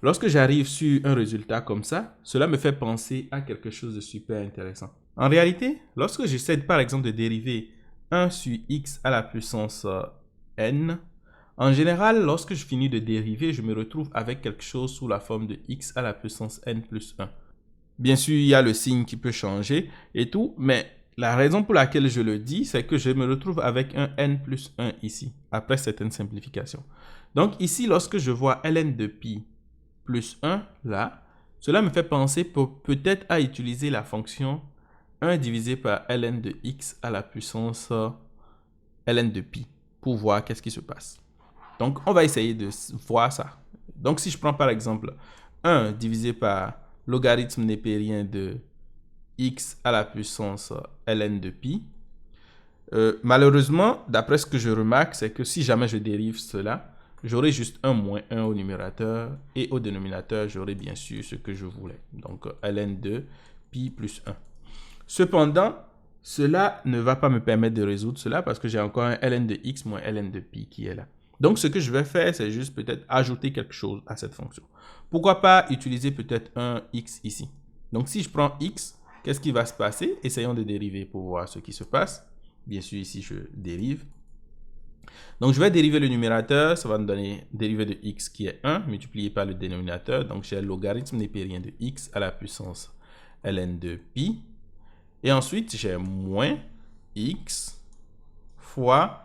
Lorsque j'arrive sur un résultat comme ça, cela me fait penser à quelque chose de super intéressant. En réalité, lorsque j'essaie par exemple de dériver 1 sur x à la puissance n, en général, lorsque je finis de dériver, je me retrouve avec quelque chose sous la forme de x à la puissance n plus 1. Bien sûr, il y a le signe qui peut changer et tout, mais la raison pour laquelle je le dis, c'est que je me retrouve avec un n plus 1 ici, après certaines simplifications. Donc ici, lorsque je vois ln de pi plus 1 là, cela me fait penser peut-être à utiliser la fonction 1 divisé par ln de x à la puissance ln de pi pour voir qu'est-ce qui se passe. Donc, on va essayer de voir ça. Donc, si je prends par exemple 1 divisé par logarithme népérien de x à la puissance ln de pi, malheureusement, d'après ce que je remarque, c'est que si jamais je dérive cela, j'aurai juste 1 moins 1 au numérateur et au dénominateur, j'aurai bien sûr ce que je voulais. Donc, ln de pi plus 1. Cependant, cela ne va pas me permettre de résoudre cela parce que j'ai encore un ln de x moins ln de pi qui est là. Donc, ce que je vais faire, c'est juste peut-être ajouter quelque chose à cette fonction. Pourquoi pas utiliser peut-être un x ici. Donc, si je prends x, qu'est-ce qui va se passer? Essayons de dériver pour voir ce qui se passe. Bien sûr, ici, je dérive. Donc, je vais dériver le numérateur. Ça va me donner dérivée de x qui est 1 multiplié par le dénominateur. Donc, j'ai le logarithme népérien de x à la puissance ln de pi. Et ensuite, j'ai moins x fois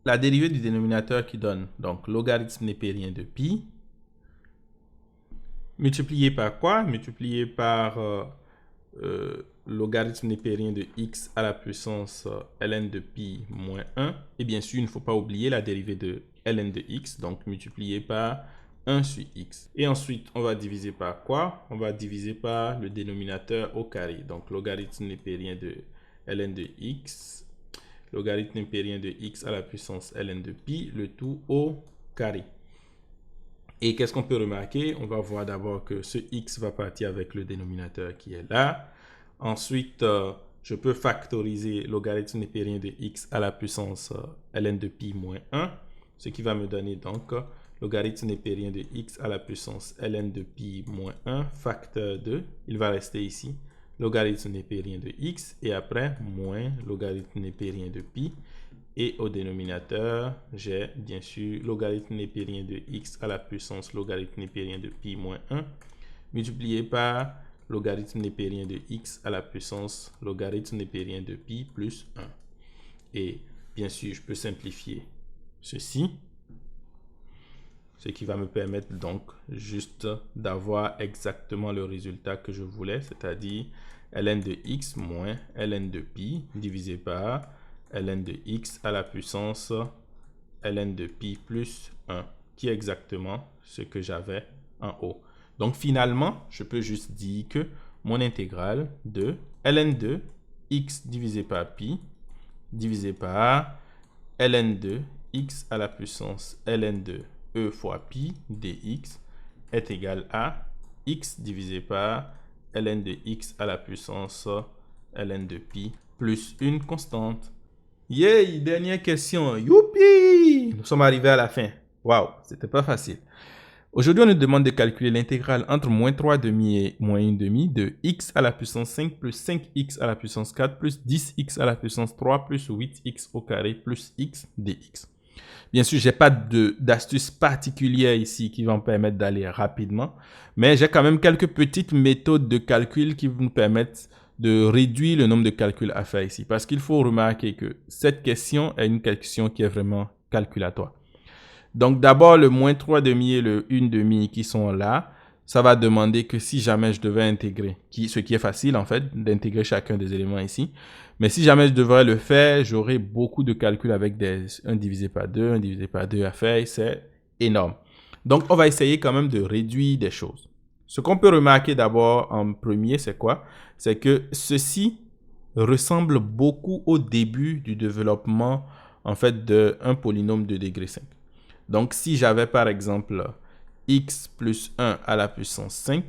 la dérivée du dénominateur qui donne donc logarithme népérien de pi multiplié par quoi? Multiplié par logarithme népérien de x à la puissance ln de pi moins 1. Et bien sûr, il ne faut pas oublier la dérivée de ln de x, donc multiplié par 1 sur x. Et ensuite, on va diviser par quoi? On va diviser par le dénominateur au carré. Donc, logarithme népérien de ln de x logarithme népérien de x à la puissance ln de pi, le tout au carré. Et qu'est-ce qu'on peut remarquer? On va voir d'abord que ce x va partir avec le dénominateur qui est là. Ensuite, je peux factoriser logarithme népérien de x à la puissance ln de pi moins 1, ce qui va me donner donc logarithme népérien de x à la puissance ln de pi moins 1 facteur de, il va rester ici, logarithme népérien de x et après moins logarithme népérien de pi. Et au dénominateur, j'ai bien sûr logarithme népérien de x à la puissance logarithme népérien de pi moins 1 multiplié par logarithme népérien de x à la puissance logarithme népérien de pi plus 1. Et bien sûr, je peux simplifier ceci, ce qui va me permettre donc juste d'avoir exactement le résultat que je voulais, c'est-à-dire ln de x moins ln de pi divisé par ln de x à la puissance ln de pi plus 1, qui est exactement ce que j'avais en haut. Donc finalement, je peux juste dire que mon intégrale de ln de x divisé par pi divisé par ln de x à la puissance ln de e fois pi dx est égal à x divisé par ln de x à la puissance ln de pi plus une constante. Yay! Dernière question. Youpi! Nous sommes arrivés à la fin. Waouh, c'était pas facile. Aujourd'hui, on nous demande de calculer l'intégrale entre moins 3 demi et moins 1 demi de x à la puissance 5 plus 5x à la puissance 4 plus 10x à la puissance 3 plus 8x au carré plus x dx. Bien sûr, je n'ai pas d'astuce particulière ici qui va me permettre d'aller rapidement, mais j'ai quand même quelques petites méthodes de calcul qui nous permettent de réduire le nombre de calculs à faire ici. Parce qu'il faut remarquer que cette question est une question qui est vraiment calculatoire. Donc d'abord, le moins 3 demi et le 1 demi qui sont là, ça va demander que si jamais je devais intégrer, ce qui est facile en fait, d'intégrer chacun des éléments ici. Mais si jamais je devrais le faire, j'aurai beaucoup de calculs avec 1 divisé par 2, 1 divisé par 2 à faire, c'est énorme. Donc on va essayer quand même de réduire des choses. Ce qu'on peut remarquer d'abord en premier, c'est quoi? C'est que ceci ressemble beaucoup au début du développement en fait d'un polynôme de degré 5. Donc si j'avais par exemple x plus 1 à la puissance 5,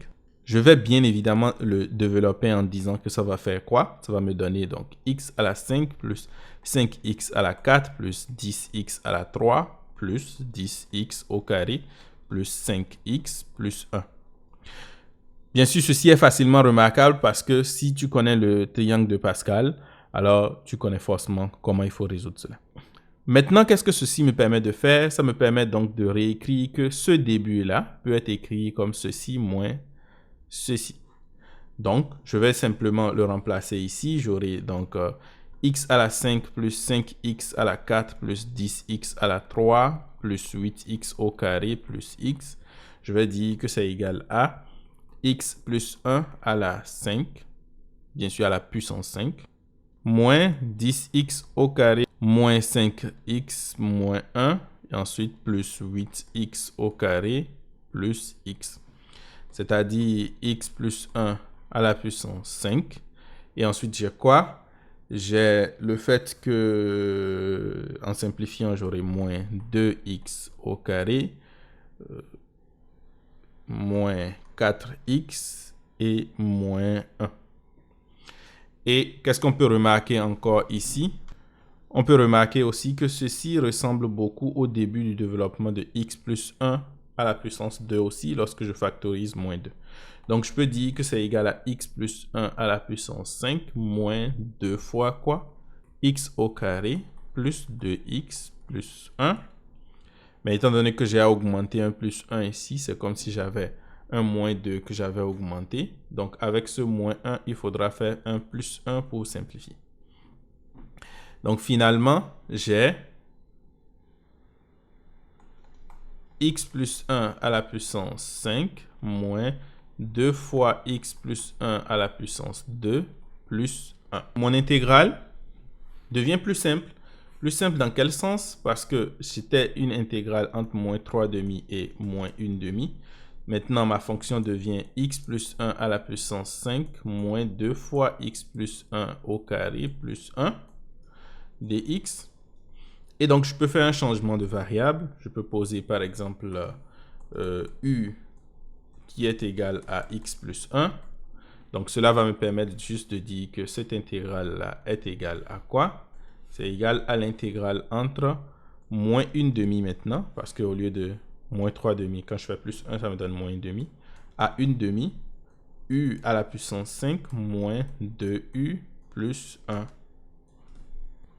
je vais bien évidemment le développer en disant que ça va faire quoi? Ça va me donner donc x à la 5 plus 5x à la 4 plus 10x à la 3 plus 10x au carré plus 5x plus 1. Bien sûr, ceci est facilement remarquable parce que si tu connais le triangle de Pascal, alors tu connais forcément comment il faut résoudre cela. Maintenant, qu'est-ce que ceci me permet de faire? Ça me permet donc de réécrire que ce début-là peut être écrit comme ceci moins ceci. Donc, je vais simplement le remplacer ici. J'aurai donc x à la 5 plus 5x à la 4 plus 10x à la 3 plus 8x au carré plus x. Je vais dire que c'est égal à x plus 1 à la 5, bien sûr à la puissance 5, moins 10x au carré moins 5x moins 1, et ensuite plus 8x au carré plus x. C'est-à-dire x plus 1 à la puissance 5. Et ensuite, j'ai quoi? J'ai le fait que, en simplifiant, j'aurai moins 2x au carré, moins 4x et moins 1. Et qu'est-ce qu'on peut remarquer encore ici? On peut remarquer aussi que ceci ressemble beaucoup au début du développement de x plus 1 à la puissance 2 aussi lorsque je factorise moins 2. Donc, je peux dire que c'est égal à x plus 1 à la puissance 5 moins 2 fois quoi? X au carré plus 2x plus 1. Mais étant donné que j'ai augmenté un plus 1 ici, c'est comme si j'avais un moins 2 que j'avais augmenté. Donc, avec ce moins 1, il faudra faire un plus 1 pour simplifier. Donc, finalement, j'ai x plus 1 à la puissance 5 moins 2 fois x plus 1 à la puissance 2 plus 1. Mon intégrale devient plus simple. Plus simple dans quel sens? Parce que c'était une intégrale entre moins 3 demi et moins 1 demi. Maintenant, ma fonction devient x plus 1 à la puissance 5 moins 2 fois x plus 1 au carré plus 1. dx. Et donc, je peux faire un changement de variable. Je peux poser, par exemple, u qui est égal à x plus 1. Donc, cela va me permettre juste de dire que cette intégrale-là est égale à quoi? C'est égal à l'intégrale entre moins 1/2 maintenant, parce qu'au lieu de moins 3/2, quand je fais plus 1, ça me donne moins 1/2, à 1/2, u à la puissance 5 moins 2u plus 1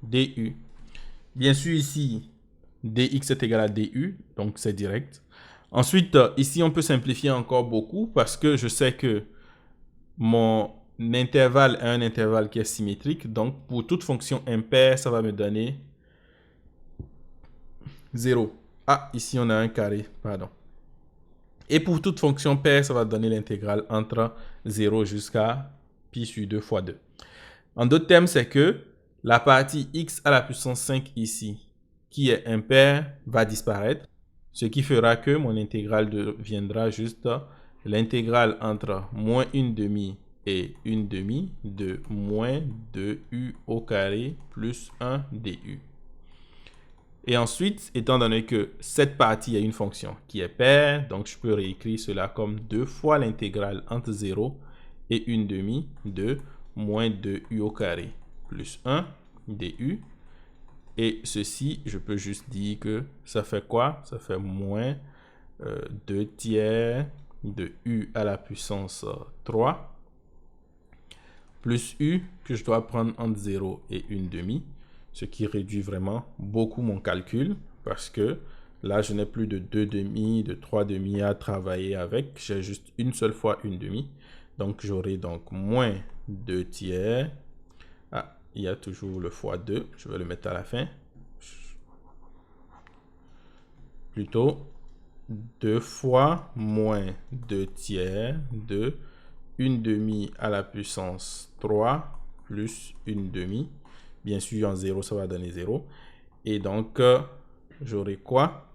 du. Bien sûr, ici, dx est égal à du, donc c'est direct. Ensuite, ici, on peut simplifier encore beaucoup parce que je sais que mon intervalle est un intervalle qui est symétrique. Donc, pour toute fonction impaire, ça va me donner 0. Ah, ici, on a un carré, pardon. Et pour toute fonction paire, ça va donner l'intégrale entre 0 jusqu'à pi sur 2 fois 2. En d'autres termes, c'est que la partie x à la puissance 5 ici, qui est impaire, va disparaître. Ce qui fera que mon intégrale deviendra juste l'intégrale entre moins 1/2 et 1/2 de moins 2u au carré plus 1 du. Et ensuite, étant donné que cette partie est une fonction qui est paire, donc je peux réécrire cela comme 2 fois l'intégrale entre 0 et 1/2 de moins 2u au carré plus 1 du. Et ceci, je peux juste dire que ça fait quoi? Ça fait moins 2 tiers de u à la puissance 3 plus u que je dois prendre entre 0 et 1/2. Ce qui réduit vraiment beaucoup mon calcul parce que là, je n'ai plus de 2/2, de 3/2 à travailler avec. J'ai juste une seule fois 1/2. Donc, j'aurai donc moins 2 tiers. Ah, il y a toujours le fois 2. Je vais le mettre à la fin. Plutôt 2 fois moins 2 tiers de 1/2 à la puissance 3 plus 1/2. Bien sûr, en 0, ça va donner 0. Et donc, j'aurai quoi?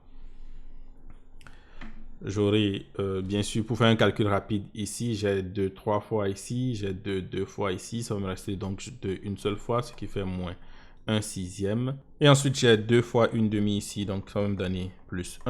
J'aurai, bien sûr, pour faire un calcul rapide ici, j'ai 2 3 fois ici, j'ai 2 fois ici. Ça va me rester donc 2 une seule fois, ce qui fait moins 1/6. Et ensuite, j'ai 2 fois 1/2 ici, donc ça va me donner plus 1.